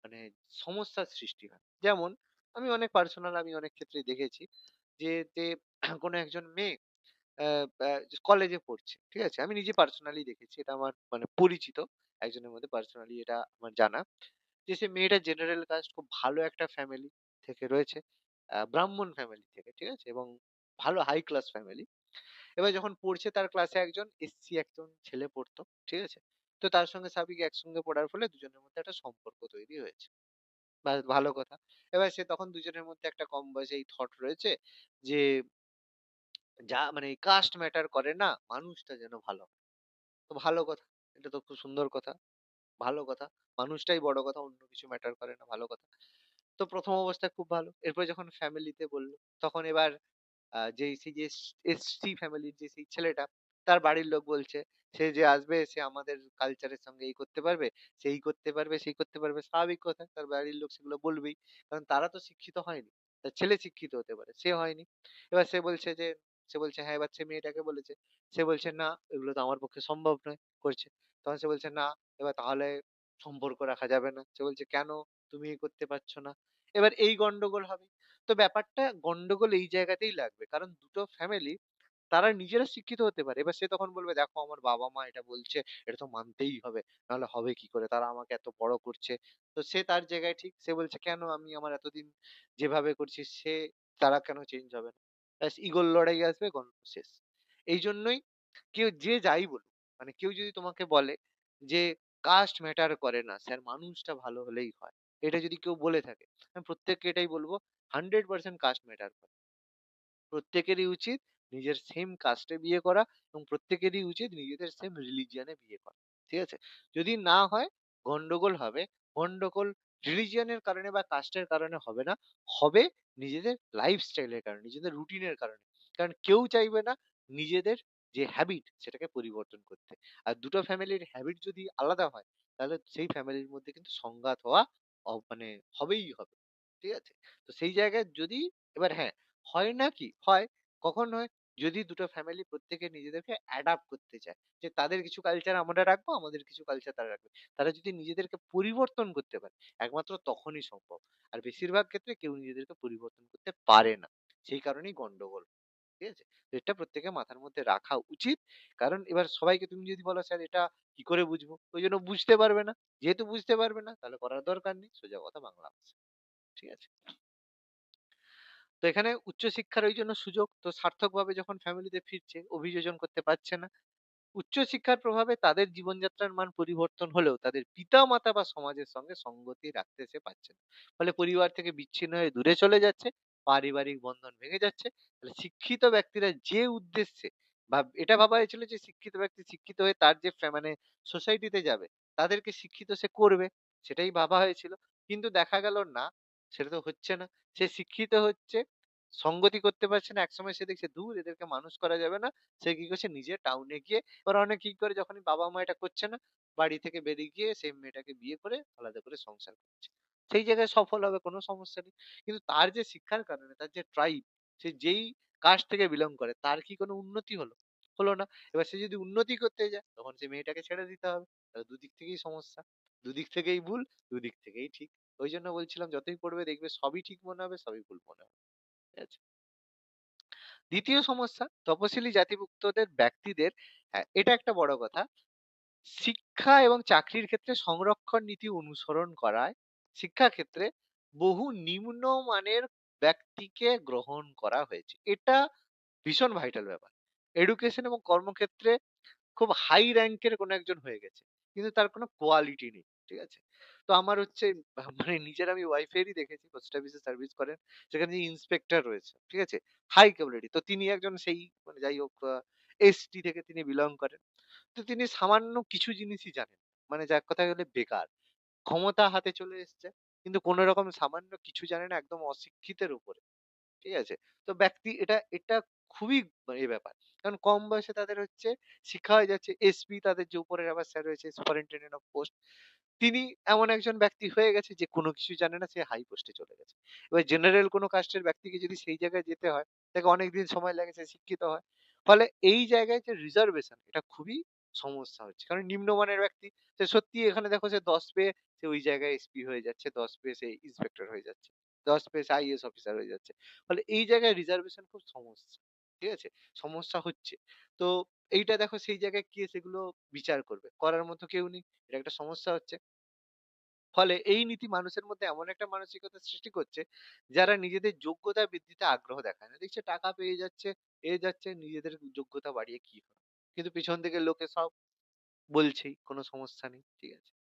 মানে সমস্যার সৃষ্টি হয় যেমন আমি অনেক ক্ষেত্রে দেখেছি যে কোনো একজন মেয়ে অ্যা ব্যা কলেজে পড়ছে। ঠিক আছে? আমি নিজে পার্সোনালি দেখেছি। এটা আমার মানে পরিচিত একজনের মধ্যে পার্সোনালি এটা আমার জানা। যে সে মেয়েটা জেনারেল কাস্ট খুব ভালো একটা ফ্যামিলি থেকে রয়েছে। ব্রাহ্মণ ফ্যামিলি থেকে। ঠিক আছে? এবং ভালো হাই ক্লাস ফ্যামিলি। এবার যখন পড়ছে তার ক্লাসে একজন এসসি একজন ছেলে পড়তো। ঠিক আছে? তো তার সঙ্গে সাবিক একসঙ্গে পড়ার ফলে দুজনের মধ্যে একটা সম্পর্ক তৈরি হয়েছে। বাহ! ভালো কথা। এবার সে তখন দুজনের মধ্যে একটা কম বয়সে এই থট রয়েছে যে যা মানে কাস্ট ম্যাটার করে না, মানুষটা যেন ভালো হয়। তো ভালো কথা। এটা তো খুব সুন্দর কথা। ভালো কথা। মানুষটাই বড় কথা, অন্য কিছু ম্যাটার করে না, ভালো কথা। তো ১ম অবস্থায় খুব ভালো। এরপরে যখন ফ্যামিলিতে বলল, তখন এবার যেই সেই যে এসসি ফ্যামিলির যে সেই ছেলেটা, তার বাড়ির লোক বলছে, সে যে আসবে সে আমাদের কালচারের সঙ্গে এই করতে পারবে, সেই করতে পারবে, সেই করতে পারবে। স্বাভাবিক কথা। তার বাড়ির লোক সেগুলো বলবেই। কারণ তারা তো শিক্ষিত হয়নি। তার ছেলে শিক্ষিত হতে পারে, সে হয়নি। এবার সে বলছে হ্যাঁ, এবার সে মেয়েটাকে বলেছে। সে বলছে, "না, এগুলো তো আমার পক্ষে সম্ভব নয়।" করছে। তখন সে বলছে, "না, এবার তাহলে সম্পর্ক রাখা যাবে না।" সে বলছে, "কেন? তুমি করতে পারছ না।" এবার এই গন্ডগোল হবে। তো ব্যাপারটা গন্ডগোল এই জায়গাতেই লাগবে। কারণ দুটো ফ্যামিলি তারা নিজেরা শিক্ষিত হতে পারে। এবার সে তখন বলবে, "দেখো আমার বাবা-মা এটা বলছে, এটা তো মানতেই হবে। নাহলে হবে কি করে? তারা আমাকে এত বড় করছে।" তো সে তার জায়গায় ঠিক। সে বলছে, "কেন আমি আমার এতদিন যেভাবে করছি তারা কেন চেঞ্জ হবে না?" ব্যাস ইগোর লড়াই আসবে, গল্প শেষ। এইজন্যই কেউ যে যাই বলুক, মানে কেউ যদি তোমাকে বলে যে কাস্ট ম্যাটার করে না স্যার, মানুষটা ভালো হলেই হয়। এটা যদি কেউ বলে থাকে, আমি প্রত্যেককে এটাই বলব 100% কাস্ট ম্যাটার করে। প্রত্যেকেরই উচিত নিজের সেম কাস্টে বিয়ে করা এবং প্রত্যেকেরই উচিত নিজেদের সেম রিলিজিয়নে বিয়ে করা। ঠিক আছে? যদি না হয় গন্ডগোল হবে। গন্ডগোল রিলিজিয়নের কারণে বা কাস্টের কারণে হবে না। হবে নিজেদের লাইফস্টাইলের কারণে, নিজেদের রুটিনের কারণে। কারণ কেউ চাইবে না নিজেদের যে হ্যাবিট সেটাকে পরিবর্তন করতে। আর দুটো ফ্যামিলির হ্যাবিট যদি আলাদা হয় তাহলে সেই ফ্যামিলির মধ্যে কিন্তু সংঘাত হওয়া মানে হবেই হবে। ঠিক আছে? তো সেই জায়গায় যদি এবার হ্যাঁ, হয় না কি? হয়। কখন হয়? যদি দুটো ফ্যামিলি প্রত্যেকে নিজেদেরকে অ্যাডাপ্ট করতে চায়। যে তাদের কিছু কালচার আমরা রাখবো, আমাদের কিছু কালচার তারা রাখবে। তারা যদি নিজেদেরকে পরিবর্তন করতে পারে, একমাত্র তখনই সম্ভব। আর বেশিরভাগ ক্ষেত্রে কেউ নিজেদেরকে পরিবর্তন করতে পারে না। সেই কারণেই গন্ডগোল। ঠিক আছে? তো এটা প্রত্যেকের মাথার মধ্যে রাখা উচিত। কারণ এবার সবাইকে তুমি যদি বলো, "স্যার এটা কি করে বুঝবো?" ওইজন্য বুঝতে পারবে না। যেহেতু বুঝতে পারবে না, তাহলে করার দরকার নেই। সোজা কথা বাংলা ভাষা। ঠিক আছে? তো এখানে উচ্চশিক্ষার ওইজন্য সুযোগ তো সার্থকভাবে যখন ফ্যামিলিতে ফিরছে, অভিযোজন করতে পারছে না। উচ্চশিক্ষার প্রভাবে তাদের জীবনযাত্রার মান পরিবর্তন হলেও তাদের পিতা-মাতা বা সমাজের সঙ্গে সঙ্গতি রাখতে সে পারছে না। ফলে পরিবার থেকে বিচ্ছিন্ন হয়ে দূরে চলে যাচ্ছে, পারিবারিক বন্ধন ভেঙে যাচ্ছে। তাহলে শিক্ষিত ব্যক্তিরা যে উদ্দেশ্যে এটা ভাবা হয়েছিল যে শিক্ষিত ব্যক্তি শিক্ষিত হয়ে তার যে মানে সোসাইটিতে যাবে, তাদেরকে শিক্ষিত সে করবে। সেটাই ভাবা হয়েছিল। কিন্তু দেখা গেল না, সেটা তো হচ্ছে না। সে শিক্ষিত হচ্ছে, সঙ্গতি করতে পারছে না। একসময় সে দেখছে দূর এদেরকে মানুষ করা যাবে না। সে কি করছে নিজে টাউনে গিয়ে এবার অনেকে কি করে যখনই বাবা-মা এটা করছে না, বাড়ি থেকে বেরিয়ে গিয়ে সেই মেয়েটাকে বিয়ে করে আলাদা করে সংসার করছে। সেই জায়গায় সফল হবে কোনো সমস্যা নেই। কিন্তু তার যে শিক্ষার কারণে তার যে ট্রাইব সে যেই কাস্ট থেকে বিলং করে তার কি কোনো উন্নতি হলো? হলো না। এবার সে যদি উন্নতি করতে যায় তখন সে মেয়েটাকে ছেড়ে দিতে হবে। তাহলে দুদিক থেকেই সমস্যা। দুদিক থেকেই ভুল, দুদিক থেকেই ঠিক। ওইজন্য বলছিলাম যতই পড়বে দেখবে সবই ঠিক মনে হবে, সবই ভুল মনে হবে। ঠিক আছে? ২য় সমস্যা তপশিলি জাতিভুক্তদের ব্যক্তিদের এটা একটা বড় কথা। শিক্ষা এবং চাকরির ক্ষেত্রে সংরক্ষণ নীতি অনুসরণ করায় শিক্ষাক্ষেত্রে বহু নিম্নমানের ব্যক্তিকে গ্রহণ করা হয়েছে। এটা ভীষণ ভাইটাল ব্যাপার। এডুকেশন এবং কর্মক্ষেত্রে খুব হাই র‍্যাংকের কোনো একজন হয়ে গেছে। কিন্তু তার কোনো কোয়ালিটি নেই। ঠিক আছে? তো আমার হচ্ছে মানে নিজের আমি ওয়াইফেরই দেখেছি পোস্ট অফিসে সার্ভিস করেন। সেখানে যে ইন্সপেক্টর রয়েছে। ঠিক আছে? High quality. তো তিনি একজন সেই মানে যাই হোক এসটি থেকে তিনি বিলং করেন। তো তিনি সামান্য কিছু জিনিসই জানেন। মানে যাক কথায় বলে বেকার। ক্ষমতা হাতে চলে এসছে। কিন্তু কোন রকম সামান্য কিছু জানে না, একদম অশিক্ষিতের উপরে। ঠিক আছে? তো ব্যক্তি এটা খুবই ব্যাপার। কারণ কম বয়সে তাদের হচ্ছে শিক্ষা হয়ে যাচ্ছে। এসপি তাদের যে উপরের আবার স্যার রয়েছে সুপারিনটেনডেন্ট অফ পোস্ট। তিনি এমন একজন ব্যক্তি হয়ে গেছে যে কোনো কিছুই জানে না, সে হাই পোস্টে চলে গেছে। এবার জেনারেল কোনো কাস্টের ব্যক্তিকে যদি সেই জায়গায় যেতে হয়, তাকে অনেকদিন সময় লাগে, সে শিক্ষিত হয়। ফলে এই জায়গায় যে রিজার্ভেশন এটা খুবই সমস্যা হচ্ছে। কারণ নিম্নমানের ব্যক্তি সে সত্যিই এখানে দেখো সে ১০ পেয়ে সে ওই জায়গায় এসপি হয়ে যাচ্ছে, ১০ পেয়ে সে ইন্সপেক্টর হয়ে যাচ্ছে, ১০ পেয়ে সে আইএএস অফিসার হয়ে যাচ্ছে। ফলে এই জায়গায় রিজার্ভেশন খুব সমস্যা। ঠিক আছে? সমস্যা হচ্ছে। তো এইটা দেখো সেই জায়গায় কে সেগুলো বিচার করবে? করার মতো কেউ নেই। এটা একটা সমস্যা হচ্ছে। ফলে এই নীতি মানুষের মধ্যে এমন একটা মানসিকতা সৃষ্টি করছে, যারা নিজেদের যোগ্যতা বৃদ্ধিতে আগ্রহ দেখায় না। দেখছে টাকা পেয়ে যাচ্ছে, এ যাচ্ছে, নিজেদের যোগ্যতা বাড়িয়ে কি হবে? কিন্তু পিছন থেকে লোকে সব বলছেই, কোনো সমস্যা নেই। ঠিক আছে?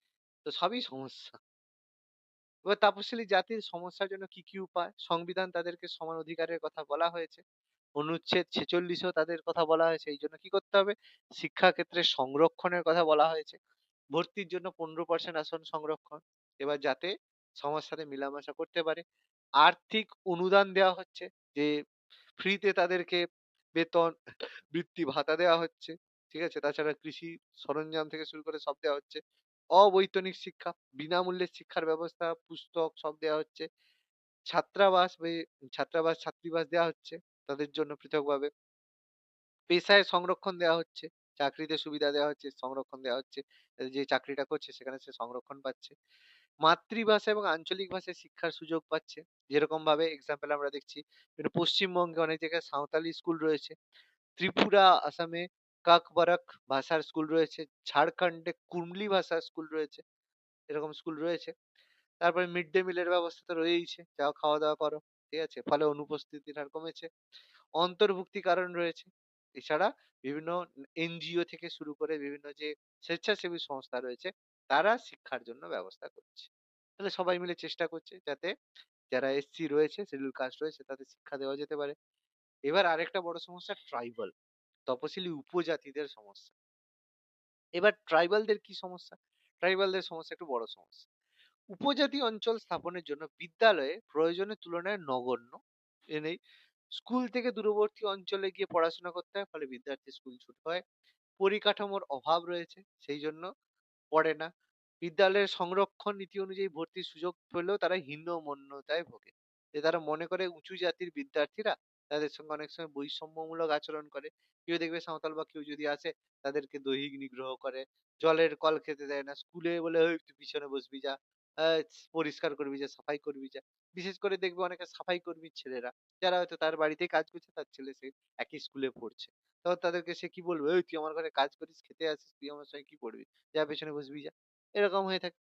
তো সবই সমস্যা। এবার তপশিলি জাতির সমস্যার জন্য কি, কি উপায়? সংবিধান তাদেরকে সমান অধিকারের কথা বলা হয়েছে। অনুচ্ছেদ ৪৬ এও তাদের কথা বলা হয়েছে। এইজন্য কি করতে হবে? শিক্ষাক্ষেত্রে সংরক্ষণের কথা বলা হয়েছে। ভর্তির জন্য ১৫% আসন সংরক্ষণ। এবার যাতে সবার সাথে মেলামেশা করতে পারে। আর্থিক অনুদান দেওয়া হচ্ছে যে ফ্রিতে তাদেরকে বেতন, বৃত্তি ভাতা দেওয়া হচ্ছে। ঠিক আছে? তাছাড়া কৃষি সরঞ্জাম থেকে শুরু করে সব দেওয়া হচ্ছে। অবৈতনিক শিক্ষা, বিনামূল্যে শিক্ষার ব্যবস্থা, পুস্তক সব দেওয়া হচ্ছে। ছাত্রাবাস ছাত্রাবাস, ছাত্রীবাস দেওয়া হচ্ছে তাদের জন্য পৃথকভাবে। পেশায় সংরক্ষণ দেওয়া হচ্ছে। চাকরিতে সুবিধা দেওয়া হচ্ছে, সংরক্ষণ দেওয়া হচ্ছে। যে চাকরিটা করছে সেখানে সে সংরক্ষণ পাচ্ছে। মাতৃভাষা এবং আঞ্চলিক ভাষায় শিক্ষার সুযোগ পাচ্ছে। যেরকম ভাবে এক্সাম্পল আমরা দেখছি, কিন্তু পশ্চিমবঙ্গে অনেক জায়গায় সাঁওতালি স্কুল রয়েছে। ত্রিপুরা, আসামে কাকবরক ভাষার স্কুল রয়েছে। ঝাড়খণ্ডে কুর্মলি ভাষার স্কুল রয়েছে। এরকম স্কুল রয়েছে। তারপরে মিড ডে মিলের ব্যবস্থা তো রয়েইছে। যাও খাওয়া-দাওয়া করো। ঠিক আছে? ফলে অনুপস্থিতির হার কমেছে। অন্তর্ভুক্তিকরণ রয়েছে। এছাড়া বিভিন্ন এনজিও থেকে শুরু করে বিভিন্ন যে স্বেচ্ছাসেবী সংস্থা রয়েছে, তারা শিক্ষার জন্য ব্যবস্থা করছে। তাহলে সবাই মিলে চেষ্টা করছে যাতে যারা এসসি রয়েছে, শিডিউল কাস্ট রয়েছে তাদের শিক্ষা দেওয়া যেতে পারে। এবার আরেকটা বড় সমস্যা ট্রাইবাল, তপশিলি উপজাতিদের সমস্যা। এবার ট্রাইবালদের কি সমস্যা? ট্রাইবালদের সমস্যা একটু বড় সমস্যা। উপজাতি অঞ্চল স্থাপনের জন্য বিদ্যালয়ে প্রয়োজনের তুলনায় নগণ্য। এ নেই। স্কুল থেকে দূরবর্তী অঞ্চলে গিয়ে পড়াশোনা করতে হয়, ফলে বিদ্যার্থীর স্কুল ছুট হয়। পরিকাঠামোর অভাব রয়েছে, সেই জন্য পড়ে না। বিদ্যালয়ের সংরক্ষণ নীতি অনুযায়ী ভর্তির সুযোগ পেলেও তারা হীনমন্যতায় ভোগে। যে তারা মনে করে উঁচু জাতির বিদ্যার্থীরা তাদের সঙ্গে অনেক সময় বৈষম্যমূলক আচরণ করে। কেউ দেখবে সাঁওতাল বা কেউ যদি আসে তাদেরকে দৈহিক নিগ্রহ করে, জলের কল খেতে দেয় না। স্কুলে বলে, "ওই তুই পিছনে বসবি যা, পরিষ্কার করবি যা, সাফাই করবি যা।" বিশেষ করে দেখবে অনেকে সাফাই কর্মীর ছেলেরা, যারা হয়তো তার বাড়িতেই কাজ করছে, তার ছেলে সে একই স্কুলে পড়ছে। তখন তাদেরকে সে কি বলবে? "এই তুই আমার ঘরে কাজ করিস, খেতে আসিস, তুই আমার সঙ্গে কি করবি? যা পেছনে বসবি যা।" এরকম হয়ে থাকে।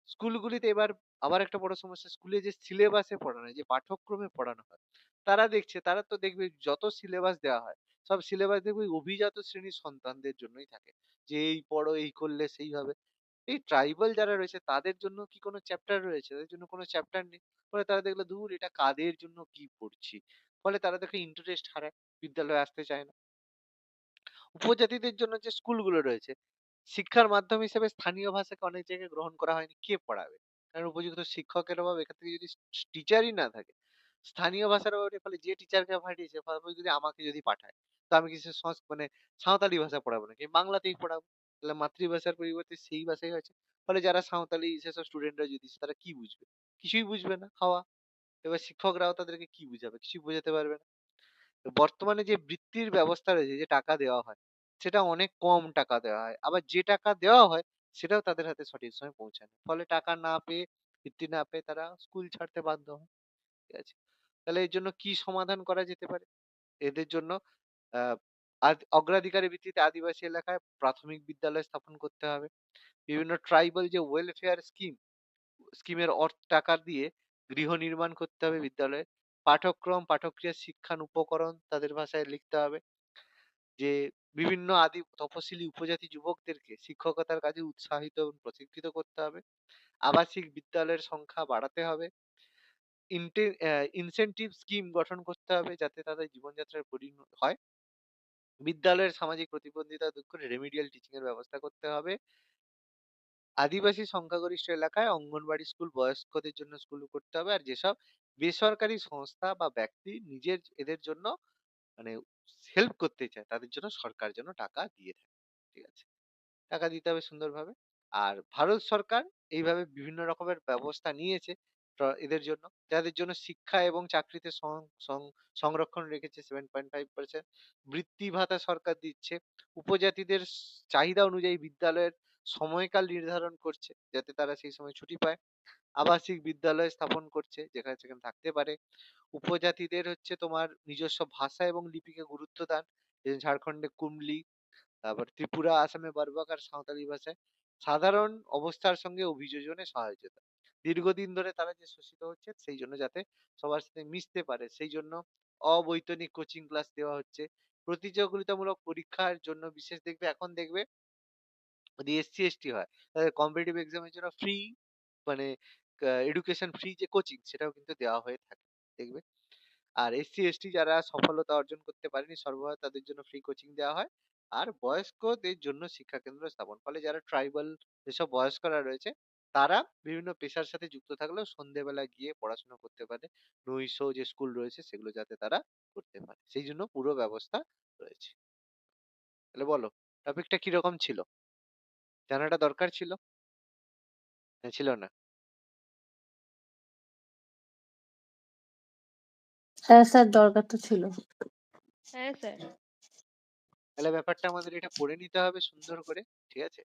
স্কুলগুলিতে এবার আবার একটা বড় সমস্যা, স্কুলে যে সিলেবাসে পড়ানো হয়, যে পাঠ্যক্রমে পড়ানো হয়, তারা তো দেখবে যত সিলেবাস দেওয়া হয়, সব সিলেবাস দেখবে ওই অভিজাত শ্রেণীর সন্তানদের জন্যই থাকে। যে এই পড়ো, এই করলে সেই হবে। এই ট্রাইবাল যারা রয়েছে তাদের জন্য কি কোনো চ্যাপ্টার রয়েছে? তাদের জন্য কোনো চ্যাপ্টার নেই। ফলে তারা দেখলো ধুর এটা কাদের জন্য কি পড়ছি? ফলে তারা দেখে ইন্টারেস্ট হারায়, বিদ্যালয়ে আসতে চায় না। উপজাতিদের জন্য যে স্কুলগুলো রয়েছে, শিক্ষার মাধ্যম হিসেবে স্থানীয় ভাষাকে অনেক জায়গায় গ্রহণ করা হয়নি। কে পড়াবে? কারণ উপযুক্ত শিক্ষকের অভাব, এখান থেকে যদি টিচারই না থাকে, স্থানীয় ভাষার অভাবের ফলে যে টিচারকে পাঠিয়েছে, ভাবো যদি আমাকে যদি পাঠায়, তো আমি কি সে মানে সাঁওতালি ভাষা পড়াবো নাকি? বাংলাতেই পড়াবো। তাহলে মাতৃভাষার পরিবর্তে সেই ভাষাই হয়েছে। ফলে যারা সাঁওতালি সেসব স্টুডেন্টরা যদি তারা কি বুঝবে? কিছুই বুঝবে না, হাওয়া। এবার শিক্ষকরাও তাদেরকে কি বুঝাবে? কিছুই বোঝাতে পারবে না। বর্তমানে যে বৃত্তির ব্যবস্থা রয়েছে, যে টাকা দেওয়া হয়, সেটা অনেক কম টাকা দেওয়া হয়। আবার যে টাকা দেওয়া হয়, সেটাও তাদের হাতে সঠিক সময়ে পৌঁছায় না। ফলে টাকা না পেয়ে, বৃত্তি না পেয়ে তারা স্কুল ছাড়তে বাধ্য হয়। ঠিক আছে? তাহলে এর জন্য কি সমাধান করা যেতে পারে? এদের জন্য আ অগ্রাধিকারের ভিত্তিতে আদিবাসী এলাকায় প্রাথমিক বিদ্যালয় স্থাপন করতে হবে। বিভিন্ন ট্রাইবাল যে ওয়েলফেয়ার স্কিমের টাকা দিয়ে গৃহ নির্মাণ করতে হবে বিদ্যালয়ে। পাঠক্রম, পাঠক্রিয়া, শিক্ষান উপকরণ তাদের ভাষায় লিখতে হবে। যে বিভিন্ন তপশিলি উপজাতি যুবকদেরকে শিক্ষকতার কাজে উৎসাহিত এবং প্রশিক্ষিত করতে হবে। আবাসিক বিদ্যালয়ের সংখ্যা বাড়াতে হবে। ইনসেনটিভ স্কিম গঠন করতে হবে যাতে তাদের জীবনযাত্রার হয়। বিদ্যালয়ের সামাজিক প্রতিবন্ধিতা দূর করে রেমিডিয়াল টিচিং এর ব্যবস্থা করতে হবে। আদিবাসী সংখ্যাগরিষ্ঠ এলাকায় অঙ্গনবাড়ি স্কুল, বয়স্কদের জন্য স্কুল করতে হবে। আর যেসব বেসরকারি সংস্থা বা ব্যক্তি নিজের এদের জন্য মানে হেল্প করতে চায়, তাদের জন্য সরকার যেন টাকা দিয়ে থাকে। ঠিক আছে? টাকা দিতে হবে সুন্দরভাবে। আর ভারত সরকার এইভাবে বিভিন্ন রকমের ব্যবস্থা নিয়েছে এদের জন্য, যাদের জন্য শিক্ষা এবং চাকরিতে সংরক্ষণ রেখেছে 7.5%। বৃত্তি ভাতা সরকার দিচ্ছে। উপজাতিদের চাহিদা অনুযায়ী বিদ্যালয়ের সময়কাল নির্ধারণ করছে যাতে তারা সেই সময় ছুটি পায়। আবাসিক বিদ্যালয় স্থাপন করছে যেখানে সেখানে থাকতে পারে। উপজাতিদের হচ্ছে তোমার নিজস্ব ভাষা এবং লিপিকে গুরুত্ব দান। ঝাড়খণ্ডে কুমলি, তারপর ত্রিপুরা, আসামে বরবক আর সাঁওতালি ভাষায় সাধারণ অবস্থার সঙ্গে অভিযোজনে সহায়তা। দীর্ঘদিন ধরে তারা যে শোষিত হচ্ছে সেই জন্য যাতে সবার সাথে মিশতে পারে সেই জন্য অবৈতনিক কোচিং ক্লাস দেওয়া হচ্ছে। প্রতিযোগিতামূলক পরীক্ষার জন্য বিশেষ দেখবে এখন দেখবে যদি এসসি/এসটি হয় তাদের কম্পিটিটিভ এক্সাম এর জন্য ফ্রি মানে এডুকেশন ফ্রি যে কোচিং সেটাও কিন্তু দেওয়া হয়ে থাকে। দেখবে? আর এসসি/এসটি যারা সফলতা অর্জন করতে পারেনি সর্বদা তাদের জন্য ফ্রি কোচিং দেওয়া হয়। আর বয়স্কদের জন্য শিক্ষাকেন্দ্র স্থাপন। ফলে যারা ট্রাইবাল যেসব বয়স্করা রয়েছে তারা বিভিন্ন পেশার সাথে যুক্ত থাকলেও সন্ধ্যেবেলা গিয়ে পড়াশোনা করতে পারে। নৈশ যে স্কুল রয়েছে সেগুলো যাতে তারা করতে পারে। সেইজন্য পুরো ব্যবস্থা রয়েছে। তাহলে বলো টপিকটা কিরকম ছিল? জানাটা দরকার ছিল? না ছিল না? হ্যাঁ স্যার, দরকার তো ছিল। হ্যাঁ স্যার। তাহলে ব্যাপারটা আমাদের এটা পড়ে নিতে হবে সুন্দর করে। ঠিক আছে?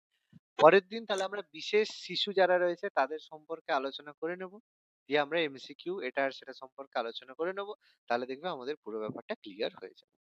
পরের দিন তাহলে আমরা বিশেষ শিশু যারা রয়েছে তাদের সম্পর্কে আলোচনা করে নেব। দিয়ে আমরা এমসিকিউ এটা আর সেটা সম্পর্কে আলোচনা করে নেব। তাহলে দেখবে আমাদের পুরো ব্যাপারটা ক্লিয়ার হয়ে যাবে।